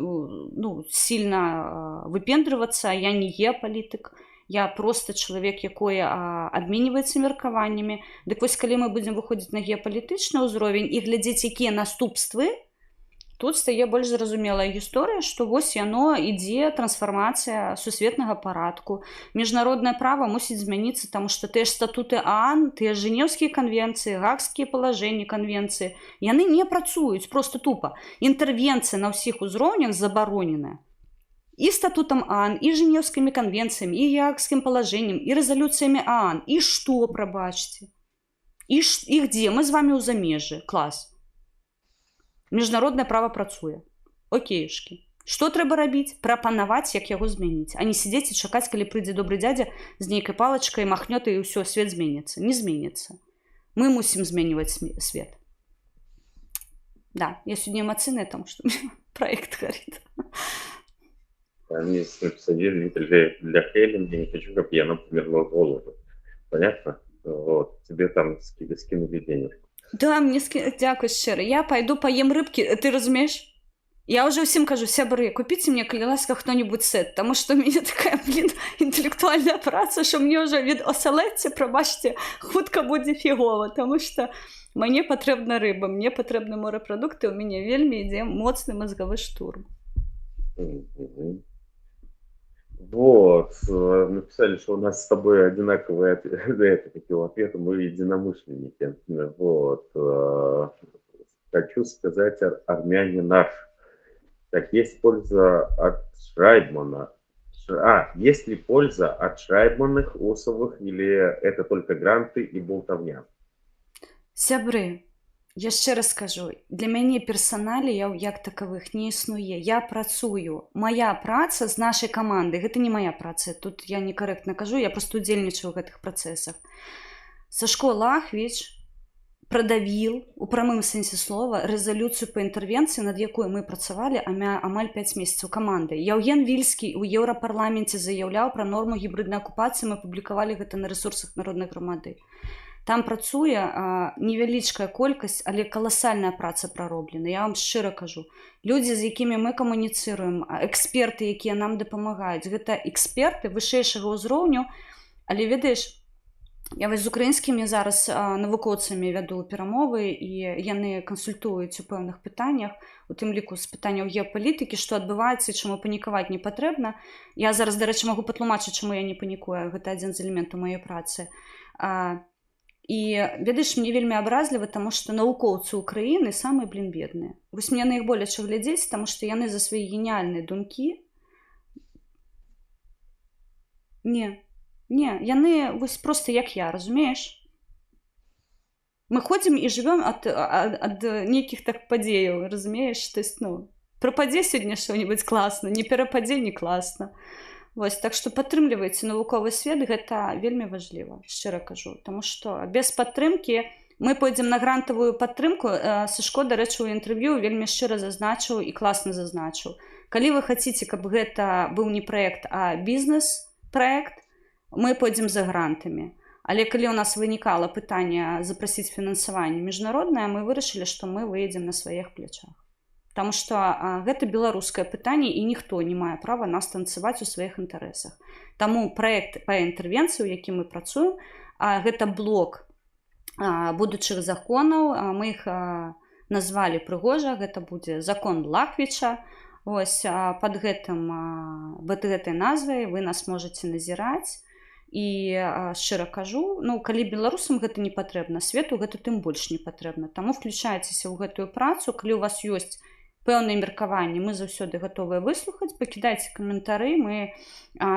сильно выпендрывацца, я не геапалітык, я просто чалавек, якой абменьваецца меркаваннямі. Дык вось, калі мы будзем выходзіць на геапалітычны ўзровень і глядзець, якія наступствы, тут стае больш зразумелая гісторыя, што вось яно ідзе трансфармацыя сусветнага парадку. Міжнароднае права мусіць змяніцца, таму што тыя ж статуты ААН, тыя ж Жэнеўскія канвенцыі, гаагскія палажэнні канвенцыі, яны не працуюць, просто тупа. Інтэрвенцыя на ўсіх узроўнях забароненая. І статутам ААН, і Жэнеўскімі канвенцыямі, і гаагскім палажэннем, і рэзалюцыямі ААН. І што, прабачце? І где? Мы з вамі ў замежжы. Клас. Міжнароднае права працуе. Окейшкі. Што трэба рабіць? Прапанаваць, як яго змяніць, а не сидзець і чакаць, калі прыйдзе добры дзядзя з нейкай палачкай, махнёт і ўсё, свет зменіцца. Не зменіцца. Мы мусім зменьваць свет. Да, я сегодня эмоцыйная, потому что проект горит. Они написали для Хелен, я не хочу, как я, например, в голову. Понятно? Вот. Тебе там скинули денег. Да, мне дякую шчыра. Я пойду поем рыбки, ты разумеешь? Я уже всем кажу, сябры, купите мне, калі ласка, кто-нибудь сет, потому что у меня такая, интеллектуальная праца, что мне уже від оселедці, пробачте, хутка буде фігова, потому что мне потребна рыба, мне потребны морепродукты, у меня вельмі ідзе моцны мозговый штурм. Вот, написали, что у нас с тобой одинаковые ответы, мы единомышленники. Вот, хочу сказать, армяне наш. Так, есть польза от Шрайбмана. Есть ли польза от Шрайбманных, Осовых, или это только гранты и болтовня? Сябры, яшчэ раз скажу, для мяне персаналіяў як такавых не існуе. Я працую. Моя праца з нашай камандай, гэта не моя праца, тут я некарэктна кажу, я просто удзельнічаю ў гэтых працэсах. Сашко Лахвіч прадавіл у прамым сэнсе слова рэзалюцыю па інтэрвенцыі, над якой мы працавалі амаль 5 месяцаў камандай. Яўген Вільскі ў Еўрапарламенце заяўляў пра норму гібрыднай акупацыі, мы публікавалі гэта на рэсурсах народнай грамады. Там працуе невялічкая колькасць, але каласальная праца прароблена. Я вам шчыра кажу. Людзі, з якімі мы камуніцыруем, эксперты, якія нам дапамагаюць, гэта эксперты вышэйшага ўзроўню, але ведаеш, я вось з украінскімі зараз навукоўцамі вяду перамовы, і яны кансультуюць у пэўных пытаннях, у тым ліку з пытанняў геапалітыкі, што адбываецца і чаму панікаваць не патрэбна. Я зараз, дарэчы, магу патлумачыць, чаму я не панікую, гэта адзін з элементаў маёй працы. І, ведаеш, мне вельмі абразліва, таму што навукоўцы ўкраіны самыя, бедныя. Вось мне на іх боляча глядзець, таму што яны за свае геніяльныя думкі... Не, яны вось проста як я, разумееш? Мы ходзім і жывём ад нейкіх так падзеяў, разумееш? То есть, прападзе сёння што-небудзь класна, не перападзе не класна. Вось, так што падтрымлівайце навуковы свет, гэта вельмі важліва, шчыра кажу, таму што без падтрымкі Мы пойдзем на грантавую падтрымку. Сашко, дарэчы, у інтэрв'ю вельмі шчыра зазначыў і класна зазначыў. Калі вы хаціце, каб гэта быў не праект, а бізнес-праект, мы пойдзем за грантамі. Але калі ў нас вынікала пытанне запрасіць фінансаванне міжнароднае, мы вырашылі, што мы выедзем на сваіх плечах. Таму што гэта беларускае пытанне, і ніхто не мае права нас танцаваць у сваіх інтарэсах. Таму праект па інтэрвенцыі, у якім мы працуем, гэта блок будучых законаў. Мы іх назвалі прыгожа, гэта будзе закон Лахвіча. Вось пад гэтай назвай вы нас можаце назіраць. І шчыра кажу, калі беларусам гэта не патрэбна, свету гэта тым больш не патрэбна. Таму включайцеся ў гэтую працу. Калі у вас ёсць пэўныя меркаванні, мы заўсёды гатовыя выслухаць. Пакідайце каментары, мы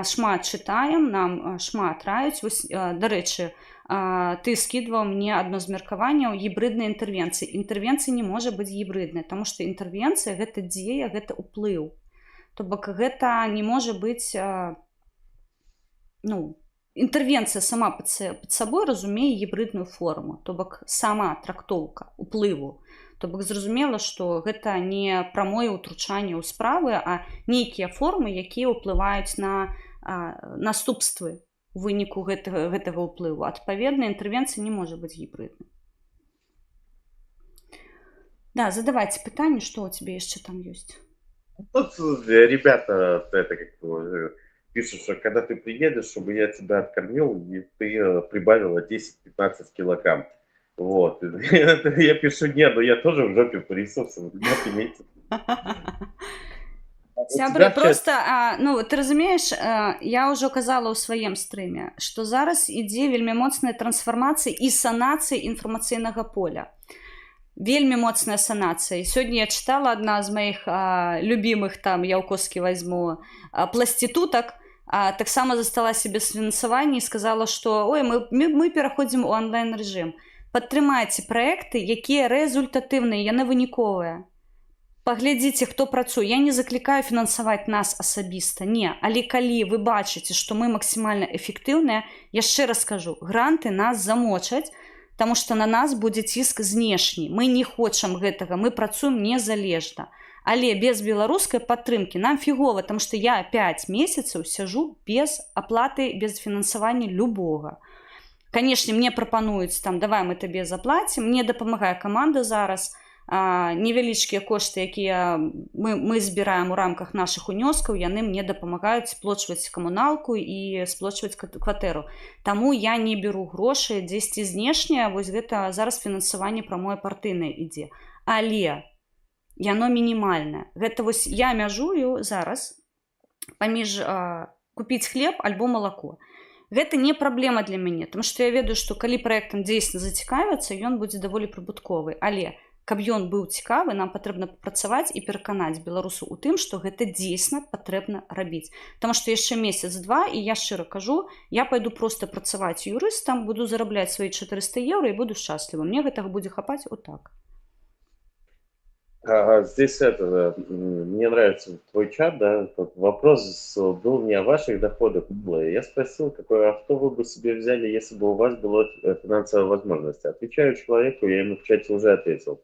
шмат чытаем, нам шмат раюць. Дарэчы, ты скідваў мне адно з меркаванняў гібрыднай інтэрвенцыі. Інтэрвенцыя не можа быць гібрыднай, таму што інтэрвенцыя гэта дзея, гэта ўплыў. То бок гэта не можа быць, інтэрвенцыя сама пад сабой разумее гібрыдную форму, то бок сама трактоўка уплыву. То бок зразумела, што гэта не прамое ўтручанне ў справы, а нейкія формы, якія ўплываюць на наступствы у выніку гэтага ўплыву. Адпаведна, інтэрвенцыя не можа быць гібрыднай. Да, задавайце пытанне, што у тебе яшчэ там ёсць. Тут ребята пишут, что когда ты приедешь, чтобы я тебя откормил, и ты прибавила 10-15 килограмм. Вот. Я пишу, нет, но я тоже в жопе по ресурсам. Сябры, просто, ты разумееш, я ўжо казала ў сваім стрыме, што зараз ідзе вельмі моцная трансфармацыя і санацыя інфармацыйнага поля. Вельмі моцная санацыя. Сёння я чытала адна з маіх любімых, там, я ў коскі возьму, пласцітутак, таксама засталася без фінансавання і сказала, што ой, мы пераходзім у онлайн-рэжым. Падтрымайце праекты, якія рэзультатыўныя, яны выніковыя. Паглядзіце, хто працуе. Я не заклікаю фінансаваць нас асабіста, не. Але калі вы бачыце, што мы максімальна эфектыўныя, яшчэ раз скажу, гранты нас замочаць, таму што на нас будзе ціск знешні. Мы не хочам гэтага, мы працуем незалежна. Але без беларускай падтрымкі нам фігова, таму што я 5 месяцаў сяжу без аплаты, без фінансавання любога. Канешне, мне прапануюць, там, давай мы табе заплацім, мне дапамагае каманда зараз, невялічкія кошты, якія мы збіраем у рамках нашых унёскаў, яны мне дапамагаюць сплочваць камуналку і сплочваць кватэру. Таму я не беру грошы дзесьці знешне, вось гэта зараз фінансаванне прамое партыйнае ідзе. Але яно мінімальнае. Гэта вось я мяжую зараз паміж купіць хлеб альбо малако. Гэта не праблема для мяне, таму што я ведаю, што калі праектам дзейсна зацікавіцца, ён будзе даволі прыбутковы. Але каб ён быў цікавы, нам патрэбна папрацаваць і пераканаць беларусаў у тым, што гэта дзейсна патрэбна рабіць. Таму што яшчэ месяц-два, і я шчыра кажу, я пайду проста працаваць юрыстам, буду зарабляць свае 400 еўра і буду шчасліва. Мне гэтага будзе хапаць отак. Здесь мне нравится твой чат, да, тут вопрос был не о ваших доходах. Я спросил, какое авто вы бы себе взяли, если бы у вас была финансовая возможность. Отвечаю человеку, я ему в чате уже ответил,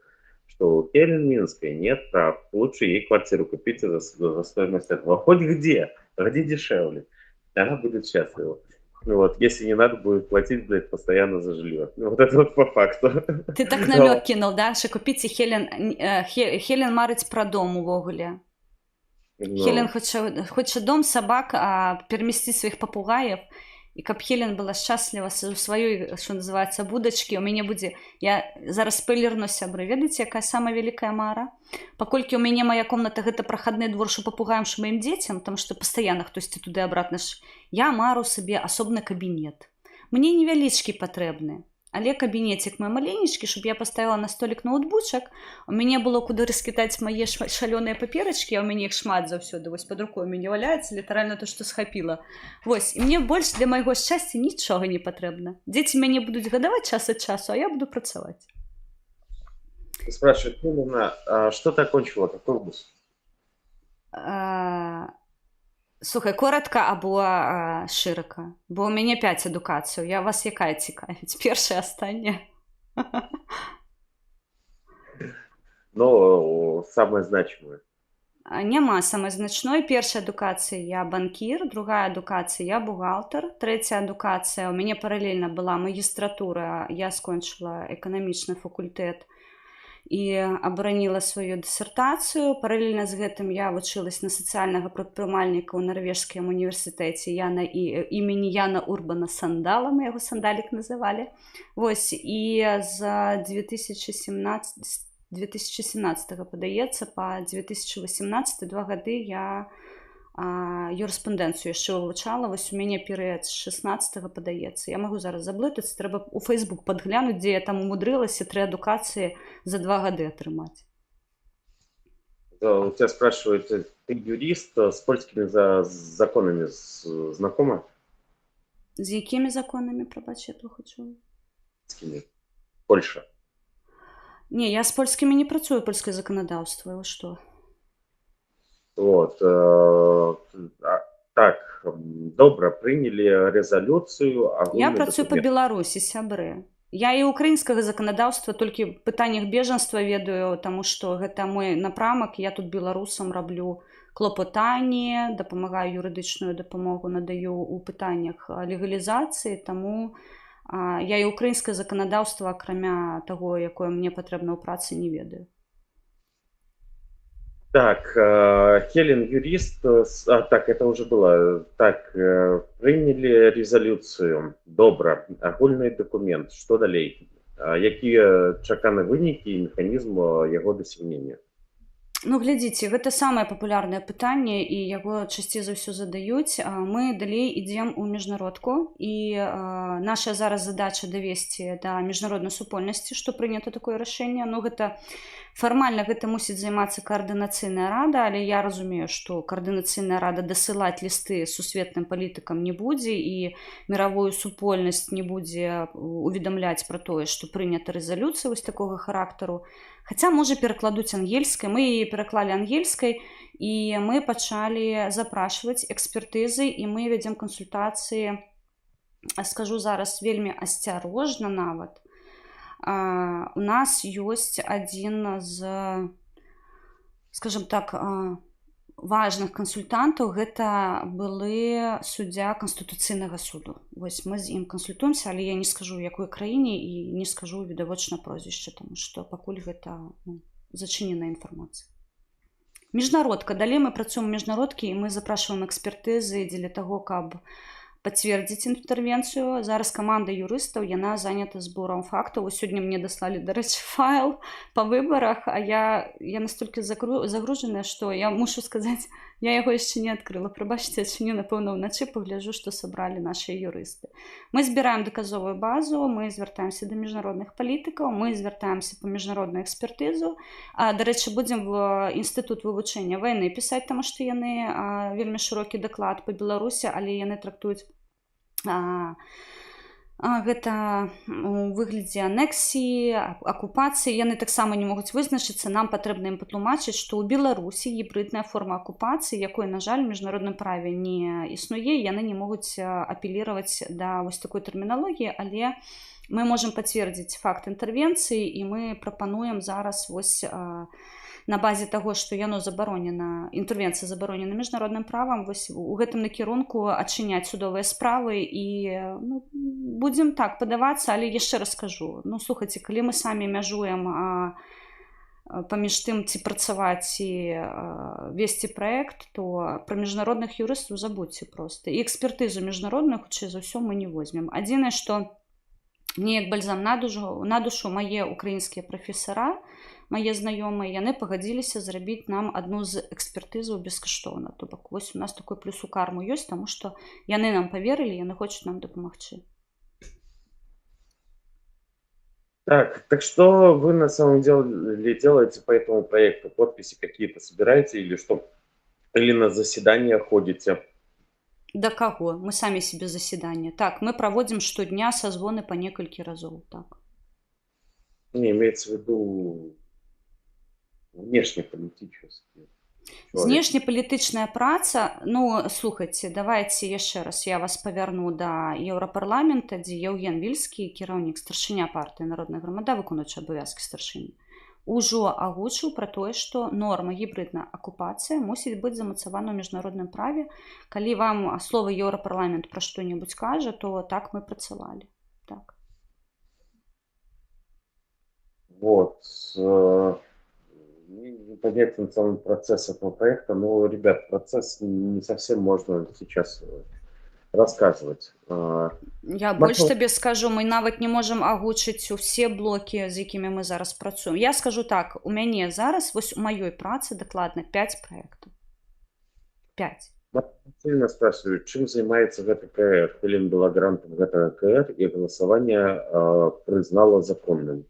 что у Хелен Минской нет прав, лучше ей квартиру купить за стоимость этого. Хоть где дешевле, она будет счастлива. Вот, если не надо будет платить, блядь, постоянно за жилье. Вот это вот по факту. Ты так намек кинул, да? Что купите Хелен марыць про дом увогуле. Хелен хоча дом, собак, переместить своих попугаев. І каб Хелен была шчасліва у сваёй, што называецца, будачкі. У мяне будзе, я зараз спойлерну, сябры, ведаеце, якая самая вялікая мара? Паколькі у мяне моя комната гэта прахадны двор, што папугаем ж маім дзецям, там што пастаянна хтосьці туды абратна ж. Я мару сабе асобны кабінет. Мне невялічкі патрэбны, але кабінетик мой маленечкі, щоб я поставила на столик ноутбучак, у мяне было куды раскідаць мае шалёныя паперачкі, а у мяне іх шмат заўсёды, вось под рукой у мяне валяецца літаральна то, што схапіла. Вось, і мне больш для майго шчасця нічога не патрэбна. Дзеці мяне будуць гадаваць час ад часу, а я буду працаваць. Спрашивает Елена, а что ты окончила, какой вуз? Слухай, коротка або шырока, бо ў мяне 5 адукацыяў. Я вас якая цікавіць? Першая, астання? Но самое значимое. Няма самай значной. Першая адукацыя я банкір, другая адукацыя я бухгалтар, трэцяя адукацыя у мяне паралельна была магістратура, я скончыла эканамічны факультэт і абараніла сваю дысертацыю. Паралельна з гэтым я вучылась на сацыяльнага прадпрымальніка ў нарвежскім універсітэце імені Яна Урбана Сандала, мы яго Сандалік называлі. Вось, і з 2017 падаецца па 2018 2 гады я юрыспрудэнцыю яшчэ вывучала. Вось у мяне перыяд з 16 падаецца. Я магу зараз заблытацца, трэба у Facebook падглянуць, дзе я там умудрылася 3 адукацыі за 2 гады атрымаць. У тебя спрашивают, ты юрист, с польскими законами знакома? З якімі законамі, прабач, я плохо чула? Польша. Не, я з польскімі не працую, польскае заканадаўства, вы што? Вот. Так, добра, прыняли резолюцию. Я працую па Беларусі, сябры. Я і украінскага заканадаўства, толькі ў пытаннях бежанства ведаю, таму што гэта мой напрамак. Я тут беларусам раблю клопатанні, дапамагаю юрыдычную дапамогу, надаю ў пытаннях легалізацыі, таму я і украінскае заканадаўства, акрамя таго, якое мне патрэбна ў працы, не ведаю. Так, Хелен юрист, так, это уже было. Так, приняли резолюцию. Добра, агульный документ. Что далей? Якія чаканы вынікі і механізм яго дасягнення? Ну, глядзіце, гэта самае папулярнае пытанне, і яго часцей за ўсё задаюць. Мы далей ідзем у міжнародку, і наша зараз задача давесці да міжнароднай супольнасці, што прынята такое рашэнне. Ну, гэта фармальна гэта мусіць займацца каардынацыйная рада, але я разумею, што каардынацыйная рада дасылаць лісты сусветным палітыкам не будзе, і міравую супольнасць не будзе уведамляць пра тое, што прынята рэзалюцыя вось такога характару. Хаця, можа, перакладуць ангельскай. Мы яе пераклалі ангельскай, і мы пачалі запрашваць экспертызы, і мы вядзем кансультацыі, скажу зараз вельмі асцярожна нават. У нас ёсць адзін з, скажем так, важных кансультантаў, гэта былы суддзя Канстытуцыйнага суду. Вось мы з ім кансультуемся, але я не скажу, у якой краіне, і не скажу відавочна прозвішча, таму што пакуль гэта зачыненая інфармацыя. Міжнародка. Далей мы працуем у міжнародкі, і мы запрашваем экспертызы дзеля таго, каб пацвердзіць інтэрвенцыю. Зараз каманда юрыстаў, яна занята зборам фактаў. Сёння мне даслалі, дарэчы, файл па выбарах, а я настолькі загружаная, што я мушу сказаць, я яго яшчэ не адкрыла. Прабачце, адчыню, напэўна, уначы пагляджу, што сабралі нашы юрысты. Мы збіраем даказовую базу, мы звяртаемся да міжнародных палітыкаў, мы звяртаемся па міжнародную экспертызу. Дарэчы, будзем в інстытут вывучэння вайны пісаць, таму што яны вельмі шырокі даклад па Беларусі, але яны трактуюць гэта у выглядзе анексіі, акупацыі. Яны таксама не могуць вызначыцца. Нам патрэбна ім патлумачыць, што ў Беларусі гібридная форма акупацыі, якой, на жаль, у міжнародным праве не існуе. Яны не могуць апеліраваць да вось такой тэрміналогіі, але мы можам пацвердзіць факт інтэрвенцыі, і мы прапануем зараз вось на базе таго, што яно забаронена, інтэрвенцыя забаронена міжнародным правам, вось у гэтым накірунку адчыняць судовыя справы, і будзем так падавацца, але яшчэ раз скажу. Ну, слухайце, калі мы самі мяжуем паміж тым, ці працаваць, ці весці праект, то пра міжнародных юрыстаў забудзьце проста. І экспертызу міжнародную, хутчэй за ўсё, мы не возьмем. Адзінае, што мне як бальзам на душу мае украінскія прафесара, мае знаёмыя, яны пагадзіліся зрабіць нам адну з экспертызаў бескаштоўна. То бок, вось у нас такой плюс у карму ёсць, таму што яны нам паверылі, яны хочуць нам дапамагчы. Так что вы на самом деле делаете по этому проекту? Подписи какие-то собираете или что? Или на заседания ходите? Да каго? Мы самі себе заседания. Так, мы праводзім штодня созвоны па некалькі разоў. Так. Не, имеется в виду внешнеполитические. человек. Знешнепалітычная праца, ну слухайце, давайте яшчэ раз я вас павярну да еўрапарламента, дзе Яўген Вільскі, кіраўнік старшыня партыі Народная грамада, выконуючы абавязкі старшыні, ужо агучыў пра тое, што норма гібридная акупацыя мусіць быць замацавана ў міжнародным праве. Калі вам слова еўрапарламент пра што-небудзь кажа, то так мы працавалі. Так. Вот. Мне непонятен сам процесс этого проекта, но, ребят, процесс не совсем можно сейчас рассказывать. Я больш табе скажу, мы нават не можам агучыць усе блокі, з якімі мы зараз працуем. Я скажу так, у мяне зараз, вось у маёй працы дакладна 5 праектаў. 5. Сильно спрашиваю, чем занимается гэты КР? Хелен была грантом гэтага КР, и голосование признало законным.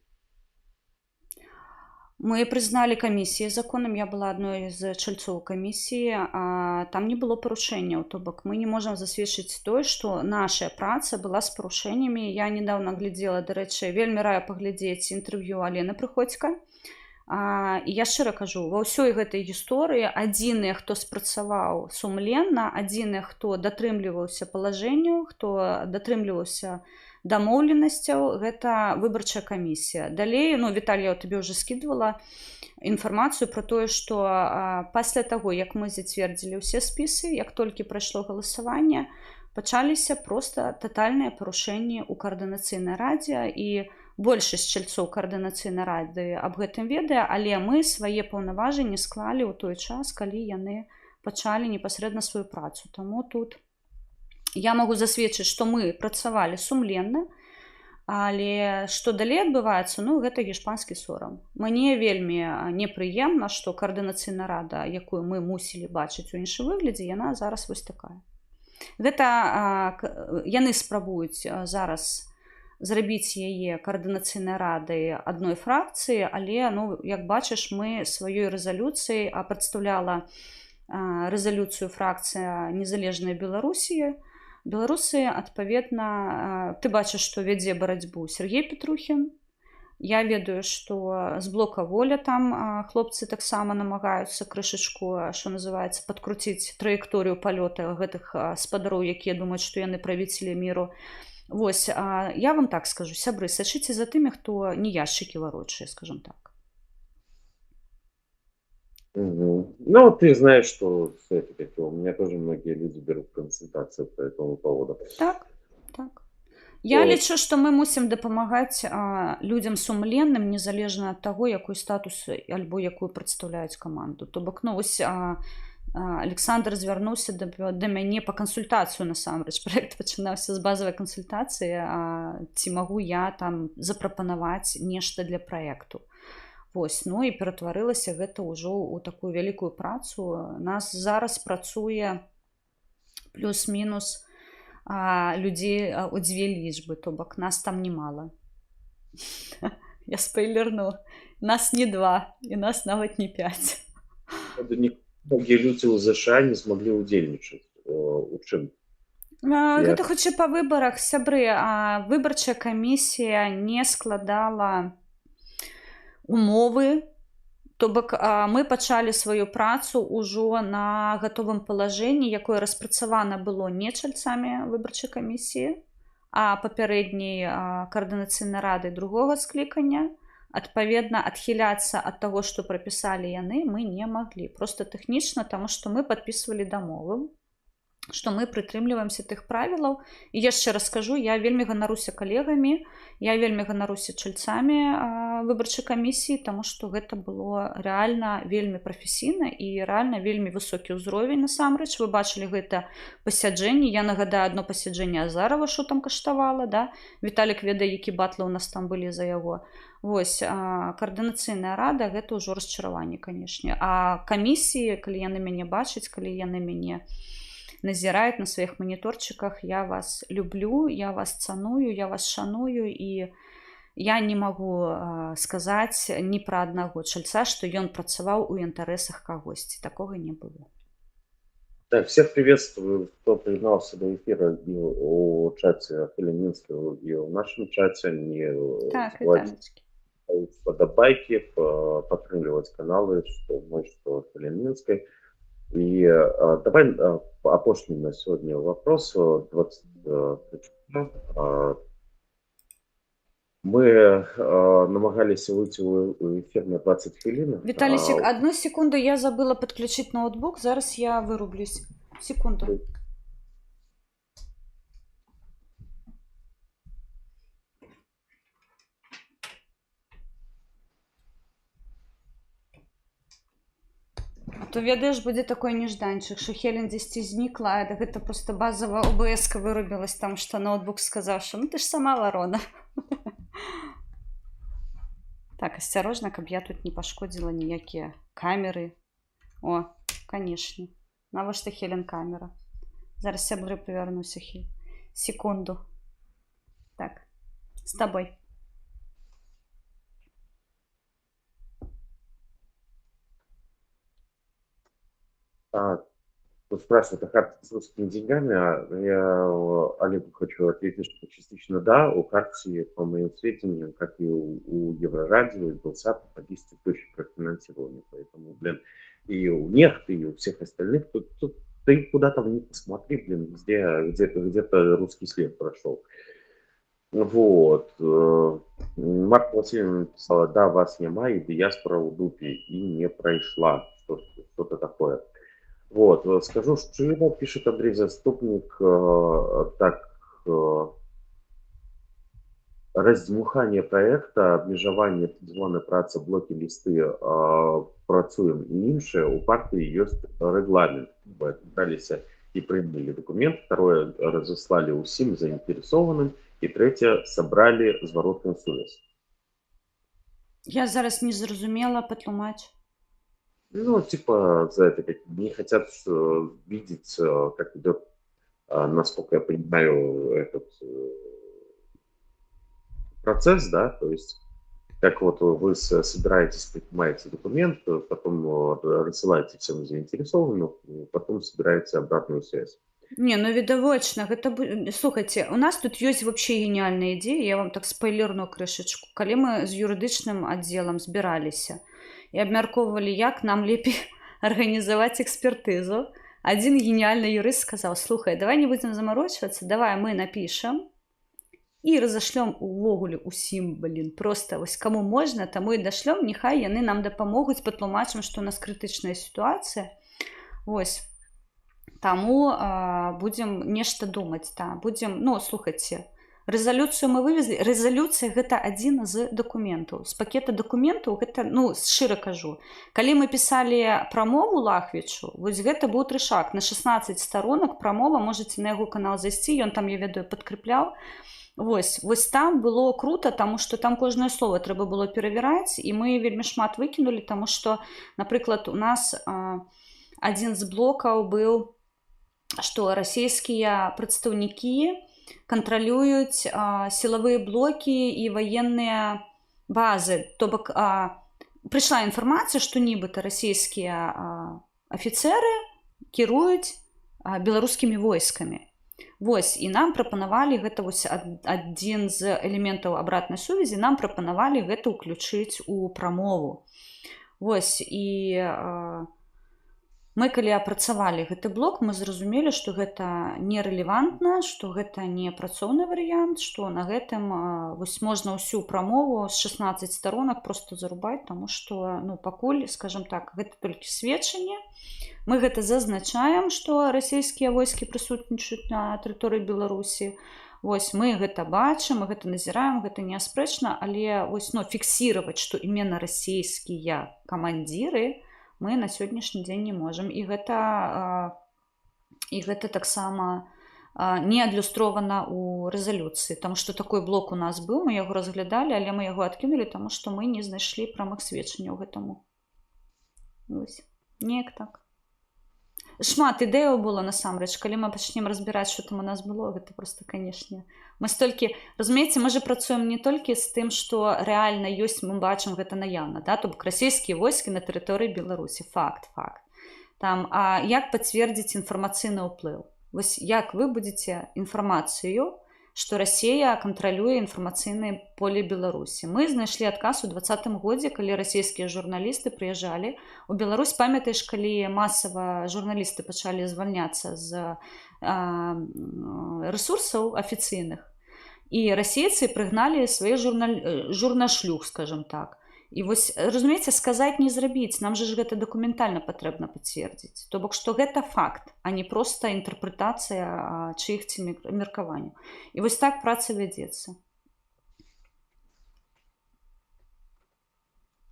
Мы прызналі камісіі законам, я была адной з чальцоў камісіі, а там не было парушэнняў, то бок мы не можам засведчыць тое, што наша праца была з парушэннямі. Я недавно глядзела, дарэчы, вельмі раю паглядзець інтэрв'ю Алены Прыходзька. І я шчыра кажу, ва ўсёй гэтай гісторыі адзіныя, хто спрацаваў сумленна, адзіныя, хто датрымліваўся палажэнняў, хто датрымліваўся дамоўленасцяў, гэта выбарчая камісія. Далей, ну, Віталій, я табе ўжо скідвала інфармацыю пра тое, што пасля таго, як мы зацвердзілі ўсе спісы, як толькі прайшло галасаванне, пачаліся проста татальныя парушэнні ў каардынацыйнай радзе, і большасць чальцоў каардынацыйнай рады аб гэтым ведае, але мы свае паўнаважанні склалі ў той час, калі яны пачалі непасрэдна сваю працу. Таму тут я магу засведчыць, што мы працавалі сумленна, але што далей адбываецца, ну, гэта гішпанскі сорам. Мне вельмі непрыемна, што каардынацыйная рада, якую мы мусілі бачыць у іншым выглядзе, яна зараз вось такая. Гэта яны спрабуюць зараз зрабіць яе каардынацыйнай радай адной фракцыі, але, ну, як бачыш, мы сваёй рэзалюцыяй прадстаўляла рэзалюцыю фракцыя Незалежнай Беларусі. Беларусы, адпаведна, ты бачыш, што вядзе барацьбу Сергей Петрухін. Я ведаю, што з блока Воля там хлопцы таксама намагаюцца крышачку, што называецца, падкруціць траекторыю палёта гэтых спадароў, якія думаюць, што яны правіцелі міру. Вось, я вам так скажу, сябры, сачыце за тымі, хто не яшчыкі варочае, скажем так. Угу. Ну, ты знаешь, что все-таки у меня тоже многие люди берут консультации по этому поводу. Так, так. Я лічу, што мы мусім дапамагаць людзям сумленным, незалежна ад таго, якой статус альбо якую прадстаўляюць каманду. То бок, ну, вось Александр звярнуўся да мяне па кансультацыю, насамрэч. Праект пачынаўся з базавай кансультацыі, ці магу я там запрапанаваць нешта для праекту. Вось, ну і ператварылася гэта ўжо ў такую вялікую працу. Нас зараз працуе плюс-мінус людзей у 2 лічбы, то бок нас там немало. Я спойлерну, нас не 2, і нас нават не 5. Многие люди ў ЗША не змаглі ўдзельнічаць у чым. Гэта хутчэй па выбарах, сябры, выбарчая камісія не складала умовы, то бок мы пачалі сваю працу ўжо на гатовым палажэнні, якое распрацавана было не чальцамі выбарчай камісіі, а папярэдняй каардынацыйнай рады другога склікання. Адпаведна, адхіляцца ад таго, што прапісалі яны, мы не маглі. Проста тэхнічна, таму што мы падпісвалі дамовы, што мы прытрымліваемся тых правілаў. І яшчэ раз скажу, я вельмі ганаруся калегамі, я вельмі ганаруся чальцамі выбарчай камісіі, таму што гэта было рэальна вельмі прафесійна і рэальна вельмі высокі ўзровень насамрэч. Вы бачылі гэта пасяджэнні. Я нагадаю адно пасяджэнне Азарова, што там каштавала, да? Віталік ведае, які батлы ў нас там былі за яго. Вось, каардынацыйная рада, гэта ўжо расчараванне, канешне. А камісіі, калі яны мяне бачаць, калі яны мяне назіраюць на сваіх маніторчыках, я вас люблю, я вас цаную, я вас шаную, і я не магу сказаць ні пра аднаго чальца, што ён працаваў у інтарэсах кагосьці. Такога не было. Так, всех приветствую, кто признался до эфира у чате Хелен Минской и в нашем чате. Так, Виталички. ставить подобайки, подкармливать каналы, что мой, что Хелен Минской. И давай опошним на сегодня вопрос. 20, мы намагаліся выйти у эфир на 20 хвилин. Виталийчик, одну секунду, я забыла подключить ноутбук, зараз я вырублюсь. Секунду. А то, ведаеш, будзе такой нежданчык, што Хелен дзесьці знікла, а гэта просто базава ОБС-ка вырубілась там, што ноутбук сказаў, што ну ты ж сама варона. Так, асцярожна, каб я тут не пашкодзіла ніякія камеры. О, канешне. Навошта Хелен камера? Зараз сябры павярнуся, секунду. Так, з табой. Тут спрашивают о карте с русскими деньгами. Я Олегу хочу ответить, что частично да. У карты, по моим сведениям, как и у Еврорадио, и Белсата, по 10 источников финансирования. Поэтому, и у Нехты, и у всех остальных, тут ты куда там не посмотри, где-то русский след прошел. Вот. Марта Васильевна написала, да, вас няма, и диаспора у дупі, и не пройшла. Что-то такое. Вот, скажу, что его пишет Андрей Заступник, раздзьмуханне проекта, абмежаванне звоны працы, блоки листы, працуем и іншае, у партии есть регламент. Мы отбрались и приняли документ, второе разослали усім заинтересованным, и третье собрали зворотную связь. Я зараз не зразумела, патлумач. Ну, типа, за это не хотят видеть, как идет, насколько я понимаю, этот процесс, да, то есть, как вот вы собираетесь, принимаете документ, потом рассылаете всем заинтересованным, потом собираете обратную связь. Не, ну відавочна, гэта слухайце, у нас тут ёсць вообще гениальная ідзея, я вам так спойлерну крышачку. Калі мы з юрыдычным аддзелам збіраліся і абмяркоўвалі, як нам лепей арганізаваць экспертызу, адзін гениальны юрыст сказаў: слухай, давай не будзем замарочвацца, давай мы напішам і разашлём увогуле усім, просто вось каму можна, таму і дашлём, няхай яны нам дапамогуць, патлумачым, што у нас крытычная сітуацыя. Вось. Таму будзем нешта думаць, да, будзем, ну, слухайце, рэзалюцыю мы вывезлі, рэзалюцыя гэта адзін з дакументаў, з пакета дакументаў, гэта, ну, шчыра кажу, калі мы пісалі прамову Лахвічу, вось гэта быў трышак, на 16 сторонок прамова, можаце на яго канал зайсці, ён там, я ведаю, падкрыпляў, вось там было круто, таму што там кожнае слово трэба было перавяраць, і мы вельмі шмат выкінулі, таму што, напрыклад, у нас адзін з блокаў быў, што расійскія прадстаўнікі кантралююць сілавыя блокі і ваенныя базы. То бок прыйшла інфармацыя, што нібыта расійскія афіцэры кіруюць беларускімі войскамі. Вось, і нам прапанавалі гэта вось адзін з элементаў абратнай сувязі, нам прапанавалі гэта ўключыць у прамову. Вось, і мы, калі апрацавалі гэты блок, мы зразумелі, што гэта нерэлевантна, што гэта не працоўны варыянт, што на гэтым вось можна ўсю прамову з 16 сторонок просто зарубаць, таму што, ну, пакуль, скажем так, гэта толькі сведчанне. Мы гэта зазначаем, што расійскія войскі прысутнічаюць на тэрыторыі Беларусі. Вось, мы гэта бачым, мы гэта назіраем, гэта не аспрэчна, але вось, ну, фіксіраваць, што іменно расійскія камандзіры мы на сённяшні дзень не можам. І гэта таксама не адлюстрована ў рэзалюцыі, таму што такой блок у нас быў, мы яго разглядалі, але мы яго адкінулі, таму што мы не знайшлі прамых сведчанняў гэтаму. Вось, неяк так. Шмат ідэяў было насамрэч, калі мы пачнем разбіраць, што там у нас было, гэта просто, канешне. Мы столькі, разумееце, мы же працуем не толькі з тым, што рэальна ёсць, мы бачым гэта наяўна, да, то бок расійскія войскі на тэрыторыі Беларусі, факт. Там, як пацвердзіць інфармацыйны ўплыў? Вось як вы будзеце інфармацыю што Расія кантралюе інфармацыйнае поле Беларусі. Мы знайшлі адказ у 2020 годзе, калі расійскія журналісты прыязджалі у Беларусь. Памятаеш, калі масава журналісты пачалі звальняцца з ресурсаў афіцыйных, і расейцы прыгналі свае журнашлюх, скажем так. І вось, разумееце, сказаць не зрабіць, нам же ж гэта дакументальна патрэбна пацвердзіць. То бок, што гэта факт, а не проста інтэрпрэтацыя чыихці меркаванняў. І вось так праца вядзецца.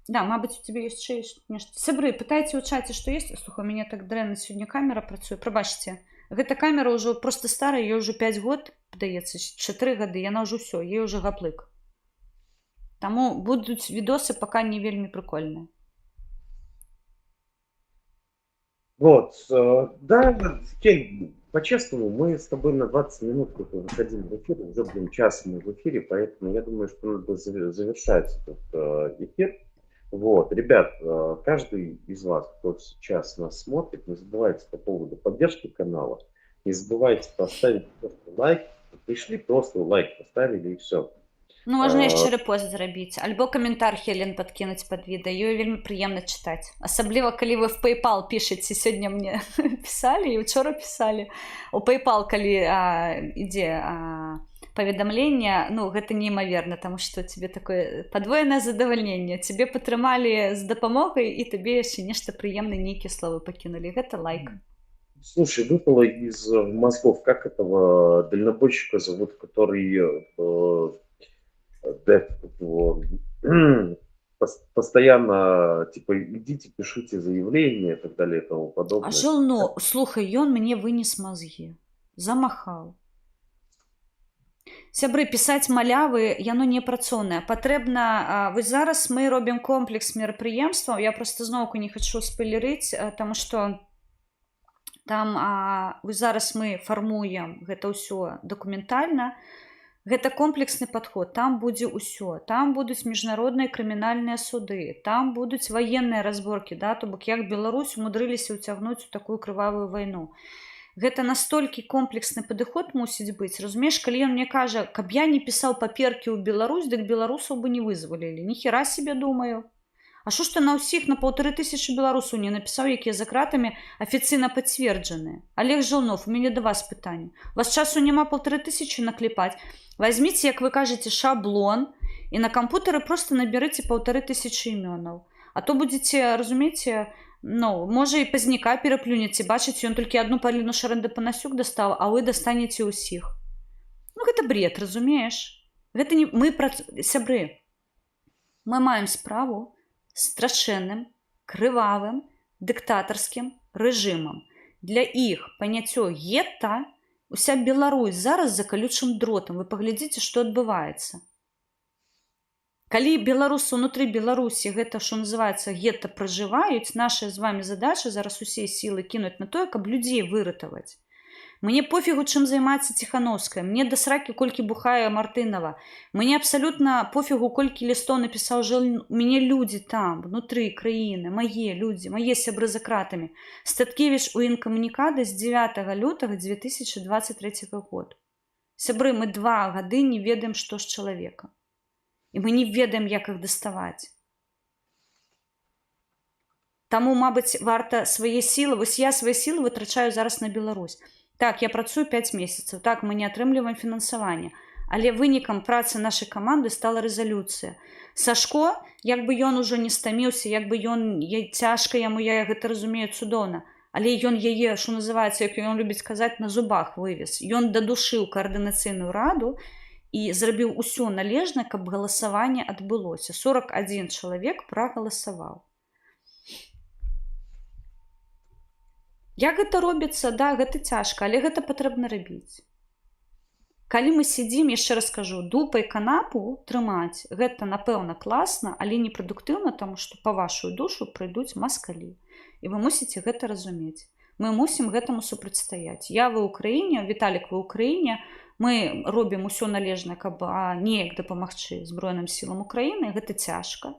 Да, мабыць, у тебе яшчэ нешта. Сябры, пытайце ў чаце, што ёсць. Слухай, у мяне так дрэнна сёння камера працуе. Прабачце, гэта камера ўжо проста старая, ёй ўжо 5 год, падаецца, 4 гады, яна ўжо ўсё, ёй ўжо гаплык. Таму будуць відосы пока не вельмі прикольные. Вот, да, Кель, по-честному, мы с тобой на 20 минут выходили в эфир, уже, час мы в эфире, поэтому я думаю, что надо завершать этот эфир. Вот, ребят, каждый из вас, кто сейчас нас смотрит, не забывайте по поводу поддержки канала, не забывайте поставить просто лайк, пришли, просто лайк поставили и все. Ну, можна яшчэ рэпост зрабіць, альбо каментар Хелен падкінуць пад відэа, ёй вельмі прыемна чытаць. Асабліва, калі вы в PayPal пішаце, сёння мне пісалі і учора пісалі. У PayPal, калі ідзе паведамленне, ну, гэта неймаверна, таму што тебе такое падвоенае задавальненне. Тебе падтрымалі з дапамогай, і табе яшчэ нешта прыемна, нейкія словы пакінулі. Гэта лайк. Слушай, выпало из мозгов, как этого дальнобойщика зовут, который... постоянно, типа, идите, пишите заявления и так далее и тому подобное. А Жылно, слухай, ён мне вынес мозги, замахал. Сябры, пісаць малявы, яно не працоўнае. Патрэбна, вось зараз мы робім комплекс мерапрыемстваў, я просто зноўку не хочу спойлерыць, таму што там вось зараз мы фармуем гэта ўсё дакументальна. Гэта комплексны падход, там будзе ўсё, там будуць міжнародныя крымінальныя суды, там будуць ваенныя разборкі, да, то бок як Беларусь умудрыліся ўцягнуць у такую крывавую вайну. Гэта настолькі комплексны падыход мусіць быць, разумееш, калі ён мне кажа, каб я не пісаў паперкі ў Беларусь, дык беларусаў бы не вызвалілі, ніхера себе думаю. А што ж ты на ўсіх на 1500 беларусаў не напісаў, якія за кратамі афіцыйна пацверджаныя? Олег Жылнов, у мяне да вас пытанне. Вас часу няма 1500 наклепаць. Возьмите, як вы кажете, шаблон і на кампутары просто наберыце 1500 імёнаў. А то будете, разумееце, ну, можа і пазняка пераплюнеце, бачыце, ён толькі одну Паліну Шарэнда-Панасюк дастаў, а вы дастанеце ўсіх. Ну, гэта бред, разумееш? Гэта не... Мы, сябры, мы маем справу страшэнным, крывавым, дыктатарскім рэжымам. Для іх паняццё гета уся Беларусь зараз за калючым дротам. Вы паглядзіце, што адбываецца. Калі беларусы ўнутры Беларусі гэта, што называецца, гета пражываюць, наша з вами задача зараз усе сілы кінуць на тое, каб людзей выратаваць. Мне пофігу, чым займаецца Ціхановская, мне да сракі, колькі бухае Мартынова, мне абсалютна пофігу, колькі лістоў напісаў Жылнов, у мяне людзі там, внутры краіны, мае людзі, мае сябры за кратамі. Статкевіч у інкамунікады з 9 лютага 2023 года. Сябры, мы 2 гады не ведаем, што з чалавека. І мы не ведаем, як іх даставаць. Таму, мабыць, варта свае сілы, вось я свае сілы вытрачаю зараз на Беларусь. Так, я працую 5 месяцаў, так, мы не атрымліваем фінансаванне, але вынікам працы нашай каманды стала рэзалюцыя. Сашко, як бы ён ужо не стаміўся, як бы ён, цяжка яму, я гэта разумею цудоўна, але ён яе, што называецца, як ён любіць казаць, на зубах вывез. Ён дадушыў каардынацыйную раду і зрабіў усё належна, каб галасаванне адбылося. 41 чалавек прагаласаваў. Як гэта робіцца? Да, гэта цяжка, але гэта патрэбна рабіць. Калі мы сядзім, яшчэ раз кажу, дупай канапу трымаць, гэта, напэўна, класна, але непрадуктыўна, таму што па вашую душу прыйдуць маскалі. І вы мусіце гэта разумець. Мы мусім гэтаму супрацьстаяць. Я ва ўкраіне, Віталік ва ўкраіне, мы робім усё належна, каб неяк дапамагчы збройным сілам Украіны, гэта цяжка.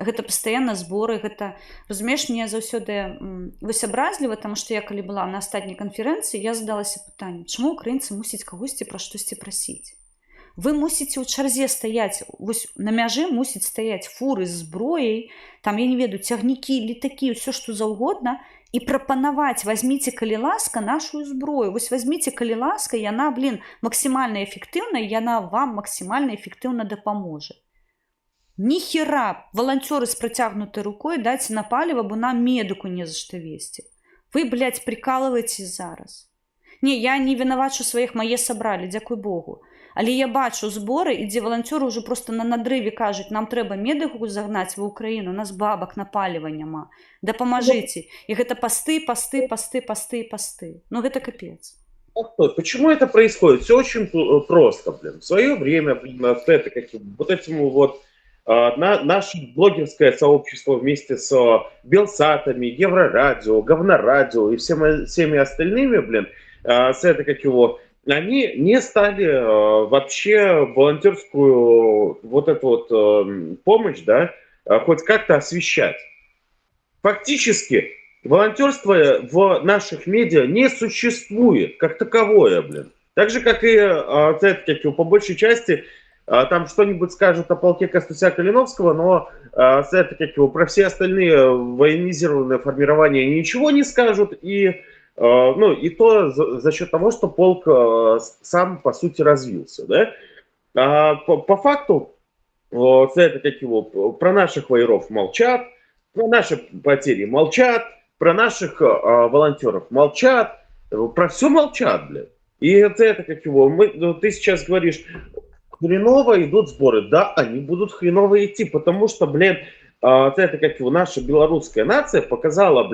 гэта пастаянна зборы, гэта, разумееш, мне заўсёды вось абразліва, таму што я калі была на астатняй канферэнцыі, я задалася пытаннем, чаму украінцы мусяць кагосьці пра штосьці прасіць? Вы мусіце ў чарзе стаяць, вось на мяжы мусіць стаяць фуры з зброяй, там, я не ведаю, цягнікі, літакі, ўсё што заўгодна, і прапанаваць, возьмите, калі ласка, нашу зброю. Вось возьмите, калі ласка, яна, максімальна эфектыўна, яна вам максімальна эфектыўна дапаможа. Ніхера, валанцёры з працягнутай рукой, дайце на паліва, бо нам медыку не за што весці. Вы, прыкалываеце зараз. Не, я не вінавачу сваіх, мае сабралі, дзякуй Богу. Але я бачу зборы, і дзе валанцёры ўжо проста на надрыве кажуць, нам трэба медыку загнаць ва Ўкраіну, у нас бабак на паліва няма. Дапамажыце. І гэта пасты. Ну, гэта капец. Почему это происходит? Все очень просто, В свое время, это вот этим вот наше блогерское сообщество вместе с Белсатами, Еврорадио, Говнорадио и всеми остальными, с они не стали вообще волонтерскую вот эту вот помощь, да, хоть как-то освещать. Фактически волонтерство в наших медиа не существует как таковое, Так же, как и по большей части там что-нибудь скажут о полке Костуся Калиновского, но про все остальные военизированные формирования ничего не скажут, и то за счет того, что полк сам, по сути, развился. Да? По факту, про наших воеров молчат, про наши потери молчат, про наших волонтеров молчат, про все молчат, И ты сейчас говоришь, хреново идут сборы. Да, они будут хреново идти, потому что, наша белорусская нация показала,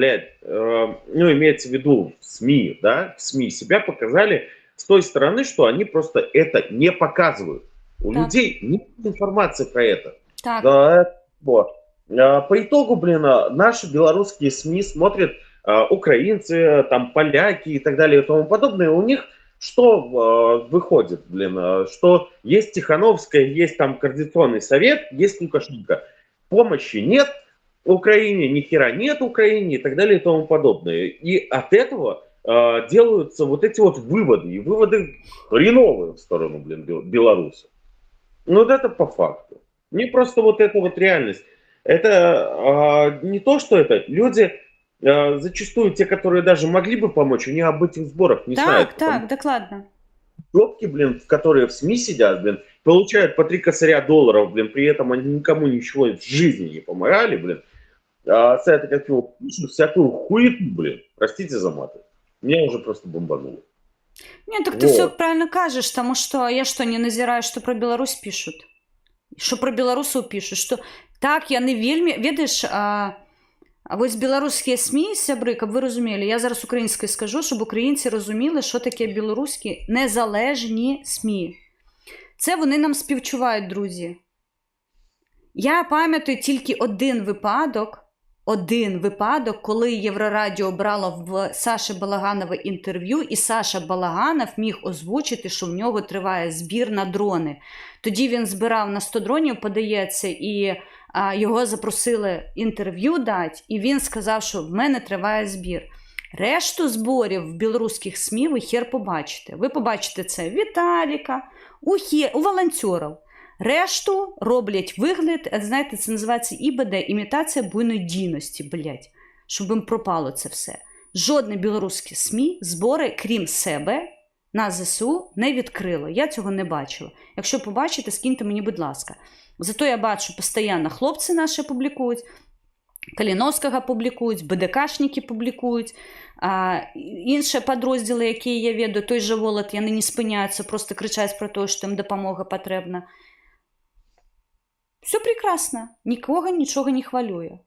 имеется в виду СМИ, да, в СМИ себя показали с той стороны, что они просто это не показывают. У людей нет информации про это. Так. Да, вот. По итогу, наши белорусские СМИ смотрят украинцы, там, поляки и так далее и тому подобное. У них что выходит, что есть Тихановская, есть там Координационный совет, есть Лукашенко. Помощи нет Украине, ни хера нет Украине и так далее и тому подобное. И от этого делаются вот эти вот выводы. И выводы хреновые в сторону, белорусов. Ну, вот это по факту. Не просто вот эта вот реальность. Это не то, что это. Люди, зачастую те, которые даже могли бы помочь, они об этих сборах не знают. Так, докладно. Тёпки, которые в СМИ сидят, получают по 3 косаря долларов, при этом они никому ничего в жизни не помогали, пишут всякую хуету, простите за маты. Меня уже просто бомбануло. Не, так ты все правильно кажешь, потому что я не назираю, что про Беларусь пишут, что про белорусов пишут, что так, яны вельмі, ведаеш, вось беларускія СМІ, сябры, каб вы разумелі, я зараз украінскай скажу, щоб українці розуміли, що таке білоруські незалежні СМІ. Це вони нам співчувають, друзі. Я пам'ятаю тільки один випадок, коли Єврорадіо брало в Саші Балаганова інтерв'ю, і Саша Балаганов міг озвучити, що в нього триває збір на дрони. Тоді він збирав на 100 дронів, подається, і його запросили інтерв'ю дати, і він сказав, що в мене триває збір. Решту зборів в білоруських СМІ ви хер побачите. Ви побачите це в Віталіка, у волонтерів. Решту роблять вигляд, знаєте, це називається ІБД, імітація буйної дійності, щоб їм пропало це все. Жодне білоруське СМІ збори, крім себе, на ЗСУ не відкрило. Я цього не бачила. Якщо побачите, скиньте мені, будь ласка. Зато я бачу, постійно хлопці наші публікують, Каліновського публікують, БДКшники публікують, інші підрозділи, які я веду, той же Волод, вони не спиняються, просто кричать про те, що їм допомога потрібна. Все прекрасно, нікого нічого не хвалює.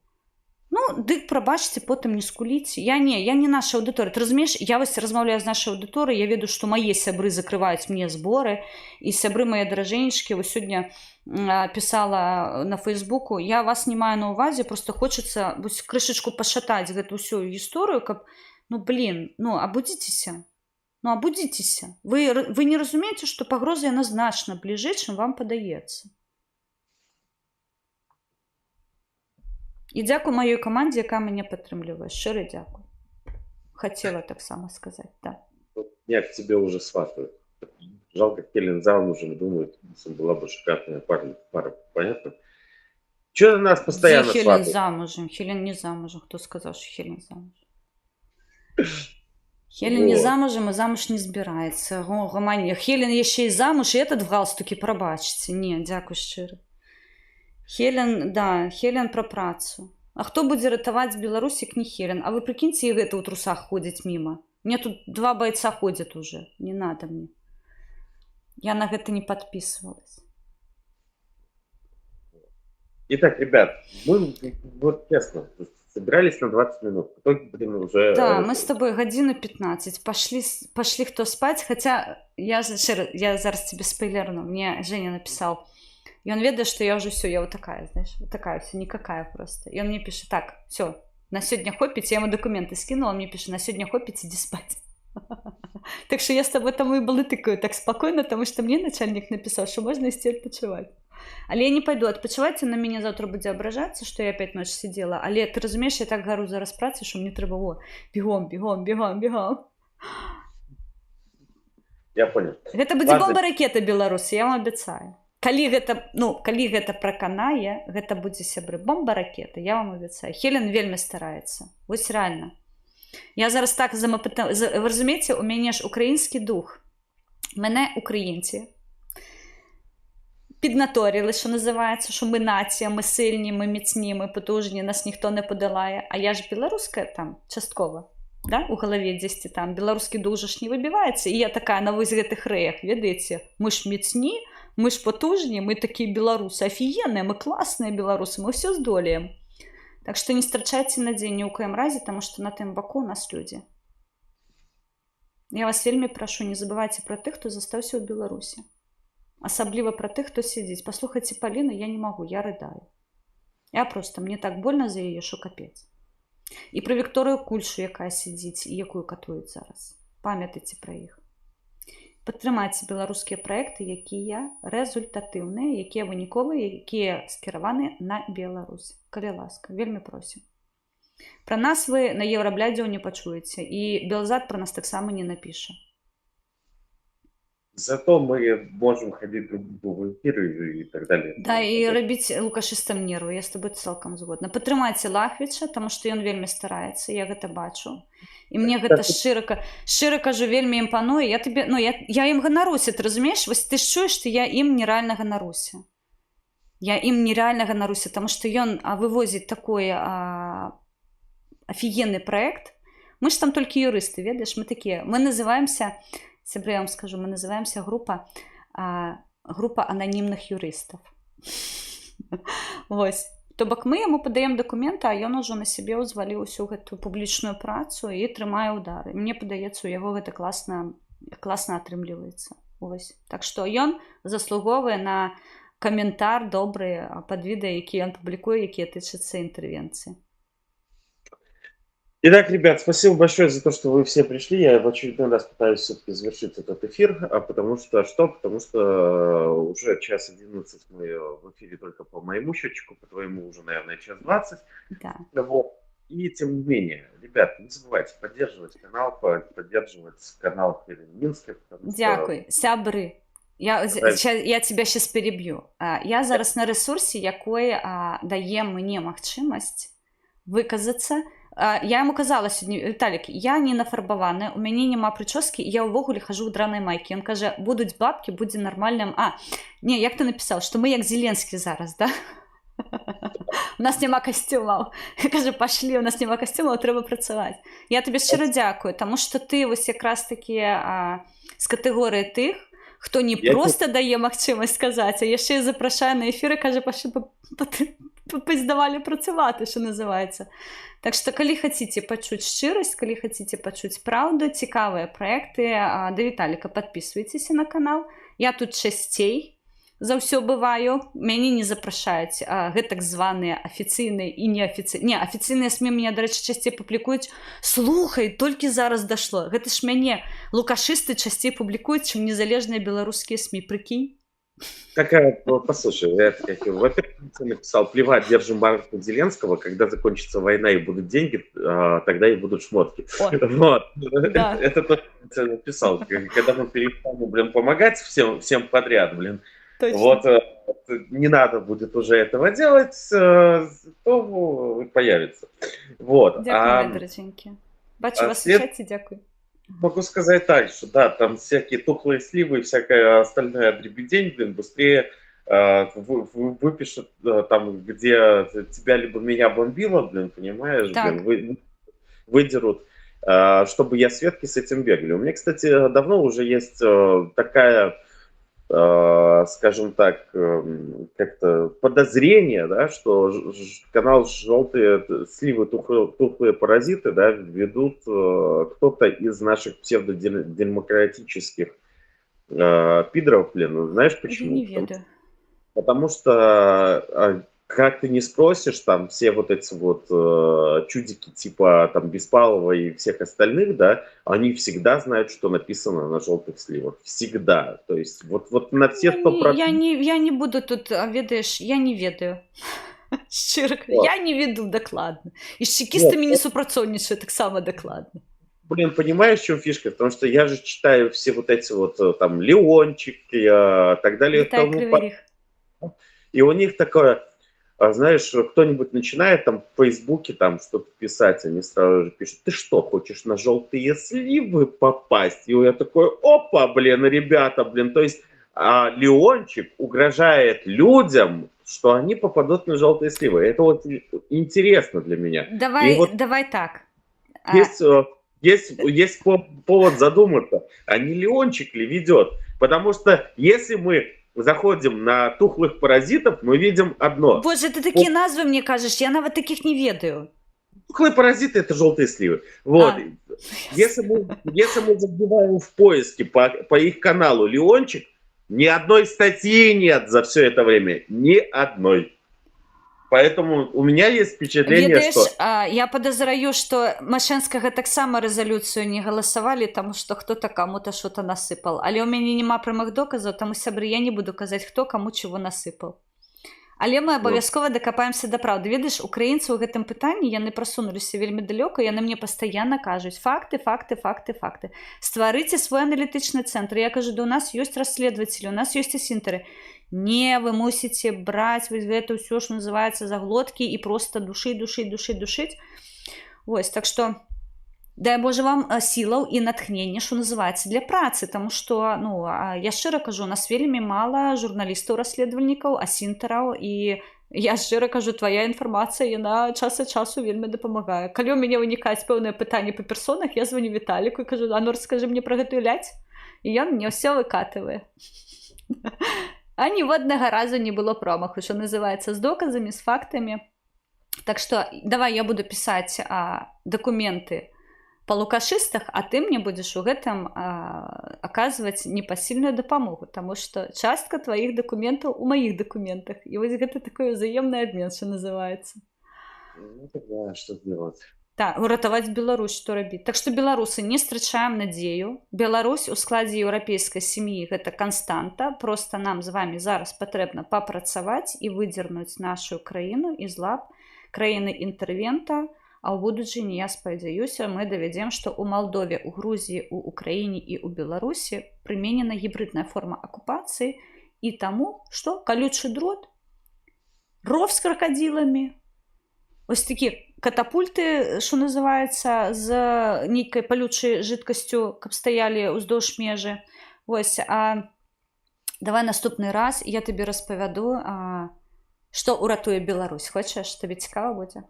Ну, дик, пробачте, потім не скуліть. Я не наша аудиторія. Ти розумієш, я ось розмовляю з нашою аудиторією, я веду, що мої сябри закривають мені збори, і сябри мої дороженечки, ось сьогодні писала на Фейсбуку, я вас не маю на увазі, просто хочеться ось кришечку пошатати эту всю історію, как, обудитеся. Обудитеся. Ви не розумієте, що погроза яна значно ближе, чим вам подається. І дзякую маёй камандзе, якая мяне падтрымлівае. Шчыры дзякуй. Хотела так само сказать, да. Вот меня к тебе уже сватают. Жалко, Хелен замужем, думаю, была бы шикарная пара. Понятно? Чё на нас Где постоянно Хелен сватают? замужем? Хелен не замужем. Кто сказал, что Хелен замужем? Хелен не Вот. замужем и замуж не збираецца. Романе, Хелен яшчэ і замуж, і этот в галстуке, прабачце. Не, дзякуй шчыра. Хелен, да, Хелен про працу. А хто будзе ратаваць Беларусь, як не Хелен? А вы прикиньте, і гэта ў трусах ходзіць міма. Мне тут 2 бойца ходят уже. Не надо мне. Я на гэта не подписывалась. Итак, ребят, мы вот честно собирались на 20 минут. В итоге, блин, уже... Да, мы с тобой годину 15. Пошли кто спать. Хотя я зараз тебе спойлерну. Мне Женя написал. И он ведает, что я уже все, я вот такая, знаешь, вот такая все, никакая просто. И он мне пишет: так, все, на сегодня хопить. Я ему документы скинула, он мне пишет: на сегодня хопить, иди спать. Так что я с тобой там и балытыкаю так спокойно, потому что мне начальник написал, что можно идти отпочивать. Але я не пойду отпочивать, на меня завтра будет ображаться, что я опять ночь сидела. Але ты разумеешь, я так гору зараз працы, что мне треба бегом. Я понял. Гэта будзе бомба-ракета Беларуси, я вам обещаю. Калі гэта праканае, гэта будзе, сябры, бомба-ракета, я вам обещаю. Хелен вельмі стараецца. Вось реально. Я зараз так ви розумієте, у мене ж український дух. Мене українці піднаторили, що називається, що ми нація, ми сильні, ми міцні, ми потужні, нас ніхто не подолає. А я ж білоруська там, частково, да? У голові десь там, білоруський дух же ж не вибивається. І я така на вось гэтых рэях, ведаеце, ми ж міцні, ми ж потужні, ми такі білоруси, офігенні, ми класні білоруси, ми все здолеем. Так что не страчайте надзей ни ў коем разе, потому что на тым баку у нас люди. Я вас вельмі прашу, не забывайте про тых, хто застаўся ў Беларусі. Асабліва про тых, хто сидзіць. Послухайте Полину, я не могу, я рыдаю. Мне так больно за яе, що капец. І про Вікторію Кульшу, якая сидзіць і якую катуюць зараз. Памятайце про іх. Падтрымайце беларускія праекты, якія рэзультатыўныя, якія выніковыя, якія скіраваны на Беларусь. Калі ласка, вельмі просім. Про нас вы на Евроблядзеў не пачуеце, і Белзад про нас таксама не напіша. Зато мы можем ходить друг к другу в эфиры и так далее. Да, і рабіць лукашыстам нервы, я з тобой цалкам згодна. Падтрымайце Лахвіча, таму што ён вельмі стараецца, я гэта бачу. І мне гэта шчыра кажу, вельмі імпануе. Я ім ганаруся, ты разумееш? Вось ты ж чуеш, што я ім нереальна ганаруся. Я ім нереальна ганаруся, таму што ён вывозіць такой офігенны праект. Мы ж там толькі юрысты, ведаеш, мы такія. Мы называемся, сябры, я вам скажу, мы называемся группа анонимных юристов. Вось. То бок мы яму падаем дакументы, а ён ужо на сябе ўзваліў усю гэтую публічную працу і трымае ўдары. Мне падаецца, у яго гэта класна атрымліваецца. Вось. Так што ён заслуговуе на каментар добры пад відэа, які ён публікуе, якія тычацца інтэрвенцыі. Итак, ребят, спасибо большое за то, что вы все пришли. Я в очередной раз пытаюсь все-таки завершить этот эфир, потому что уже 1:11 мы в эфире только по моему счетчику, по твоему уже, наверное, 1:20. Да. Вот. И тем не менее, ребят, не забывайте поддерживать канал Хелен Минской. Дякую. Сябры. Я тебя сейчас переб'ю. Я зараз на ресурсі, який дає мені магчимость выказаться. Я ему казала сьогодні: Віталік, я не нафарбована, у мяне нема прически, і я ўвогуле хожу ў драной майке. Ён каже: будуть бабки, будзе нормальным. Не, як ты написал, что мы як Зеленский зараз, да? У нас нема костюмов. Я кажу: пошли, у нас нема костюмов, треба працаваць. Я тобі щиро дякую, тому що ти ось якраз таки з категорії тих, хто не просто дає магчимость сказати, а ще й запрошує на ефіри, каже: пошли, поздавали працювати, що називається. Так што, калі хаціце пачуць шчырасць, калі хаціце пачуць праўду, цікавыя праекты, да Віталіка падпісвайцеся на канал. Я тут часцей за ўсё бываю, мяне не запрашаюць гэтак званыя афіцыйныя і неафіцыйныя. Не, афіцыйныя СМІ мяне, дарэчы, часцей публікуюць: слухай, толькі зараз дашло. Гэта ж мяне лукашысты часцей публікуюць, чым незалежныя беларускія СМІ, прыкінь. Какая, послушай, во-первых, ты написал, плевать, держим марку Зеленского, когда закончится война и будут деньги, тогда и будут шмотки. О, Вот. да, Это то, что ты написал. Когда мы перестанем, блин, помогать всем подряд, блин, точно. вот не надо будет уже этого делать, то появится. Вот. Дякую, мої дорогенькі. Бачу А вас у след чаті, дякую. Могу сказать так, что да, там всякие тухлые сливы и всякая остальная дребедень, блин, быстрее выпишут там, где тебя либо меня бомбило, блин, понимаешь, блин, Так, выдерут, чтобы я с ветки с этим бегали. У меня, кстати, давно уже есть такая, скажем так, как-то подозрение, да, что канал «Желтые сливы, тухлые паразиты», да, ведут кто-то из наших псевдодемократических пидоров, блин. Ну, знаешь я почему? не ведаю. Потому что как ты не спросишь, там все вот эти вот чудики типа там Беспалова и всех остальных, да, они всегда знают, что написано на желтых сливах. Всегда. То есть вот на все 100%. Я не буду тут, ведаеш, я не ведаю. Шчыра, Вот, я не веду дакладна. І з чекістамі не вот. супрацоўнічаю таксама дакладна. Блин, понимаешь, в чем фишка? Потому что я же читаю все вот эти вот там Леончик и так далее и Вітаю, тому Кривий Ріг. И у них такое, знаешь, кто-нибудь начинает там в Фейсбуке там что-то писать, они сразу же пишут: ты что, хочешь на желтые сливы попасть? И я такой: опа, блин, ребята, блин, то есть Леончик угрожает людям, что они попадут на желтые сливы. Это вот интересно для меня. И вот Давай так. есть, есть повод задуматься, а не Леончик ли ведет? Потому что если мы заходим на тухлых паразитов, мы видим одно. Боже, ты такие назвы мне кажешь, я нават таких не ведаю. Тухлые паразиты — это желтые сливы. Вот. Если мы забиваем в поиске по их каналу Леончик, ни одной статьи нет за все это время. Ни одной. Поэтому у меня есть впечатление, Ведаеш, что... я падазраю, што Машэнскага таксама рэзалюцыю не галасавалі, таму што хто-то каму-то что-то насыпал. Але ў мяне няма прамых доказаў, таму, сябры, я не буду казаць, хто каму чего насыпал. Але мы абавязкова дакапаемся да праўды. Ведаеш, украінцы ў гэтым пытанні, яны прасунуліся вельмі далёка, яны мне пастаянна кажуць: факты, факты, факты, факты. Стварыце свой аналітычны цэнтр. Я кажу: да у нас ёсць расследователи, у нас ёсць асінтары. Не, вы мусіце браць вось гэта ўсё, што называецца, заглоткі і проста душыць. Вось, так што дай Боже вам сілаў і натхнення, што называецца, для працы, таму што, ну, я шчыра кажу, у нас вельмі мала журналістаў-расследавальнікаў, асінтараў, і я шчыра кажу, твая інфармацыя, яна час ад часу вельмі дапамагае. Калі ў мяне вынікаюць пэўныя пытанні па персонах, я звоню Віталіку і кажу: а ну раскажы мне пра гэтую ляць. І ён мне ўсё выкатывае. А ніводнага разу не было промаху, що називається, з доказами, з фактами. Так що давай я буду писати документы по лукашистах, а ты мне будешь у гэтым оказывать непосильную допомогу, потому что частка твоих документов у моих документах. И вот это такой взаимный обмен, что называется. Ну тогда что делать? Так, уратаваць Беларусь, што рабіць. Так што, беларусы, не страчаем надзею. Беларусь у складзе еўрапейскай сям'і — гэта канстанта. Проста нам з вами зараз патрэбна папрацаваць і выдзернуць нашу краіну з лап краіны інтэрвента. А ў будучыні, я спадзяюся, мы давядзем, што ў Малдове, у Грузіі, у Украіне і ў Беларусі прыменена гібридная форма акупацыі, і таму, што калючы дрот, ров з кракадзіламі, ось такі катапульты, що называецца, з нейкай палючай жидкасцю, каб стаялі ўздоўж межы. Вось, давай наступны раз я табе распавяду, што ўратуе Беларусь. Хочаш? Табе цікава будзе?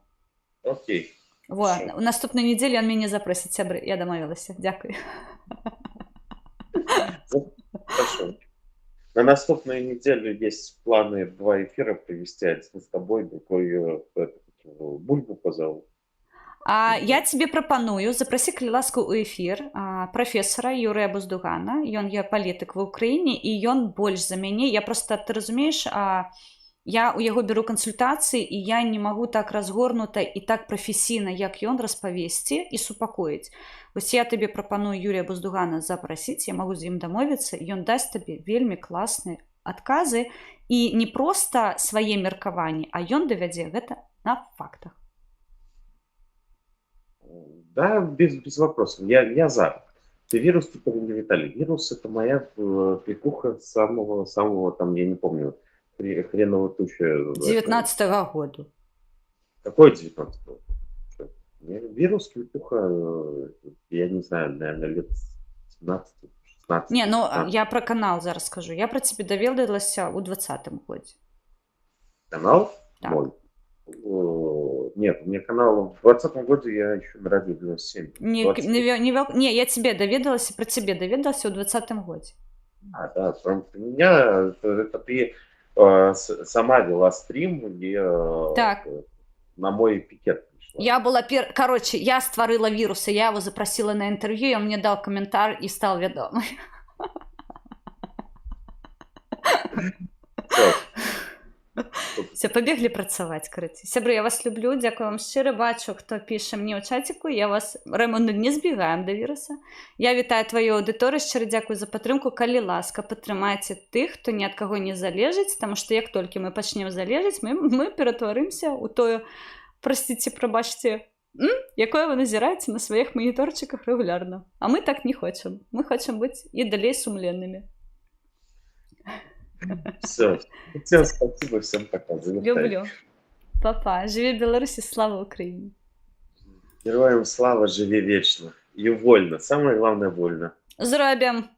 Окей. Во, у наступнай недзелі ён мяне запросіць, сябры. Я дамовілася. Дзякуй. Хорошо. На наступную неделю есть планы 2 эфира провести. Один с тобой, другой Бульбу позову. Я тебе прапаную, запрасі, калі ласка, у эфір прафесара Юрыя Буздугана. Ён геапалітык ва ўкраіне, і ён больш за мяне. Я просто, ты разумееш, я у яго беру кансультацыі, і я не магу так разгорнута і так прафесійна, як ён, распавесці і супакоіць. Вось я табе прапаную Юрія Буздугана запрасіць, я магу з ім дамовіцца, і ён дасць табе вельмі класны адказы і не проста свае меркаванні, а ён давядзе гэта на фактах. Да, без вопросов. Я за. Ты вирус, типа, не Виталий. Вирус — это моя кликуха с самого там, я не помню, хренового туча. 19-го года. Какой 19-го? Вирус, кликуха, я не знаю, наверное, лет 17-16. Не, ну я про канал зараз скажу. Я про тебе даведалася у 20-м годзе. Канал? Так. Мой. Нет, у меня канал в 20-м году, я еще на радио 97. Не, я тебе доведалася, про тебе доведалася у 20-м годзе. А, да, про меня это ты сама вела стрим, где Так. на мой пикет пришла. Я была короче, я стварыла вируса, я его запросила на интервью, он мне дал комментарий и стал вядомый. Все, побегли працаваць, крыці. Сябры, я вас люблю, дзякую вам шчыра, бачу, хто піша мне ў чаціку, я вас, Раймонд, не збегаем да віруса. Я вітаю твою аўдыторыю, шчыра дзякую за падтрымку, калі ласка, падтрымайце тых, хто ні ад каго не залежыць, таму што як толькі мы пачнем залежыць, мы ператварымся ў тое, прасціце, прабачце, якое вы назіраеце на сваіх маніторчыках рэгулярна. А мы так не хочам. Мы хочам быць і далей сумленнымі. Все. Всем спасибо, всем пока. Люблю. Папа. Живи Беларусь, слава Украине. Героям слава, живи вечно. И вольно. Самое главное, вольно. Зробим.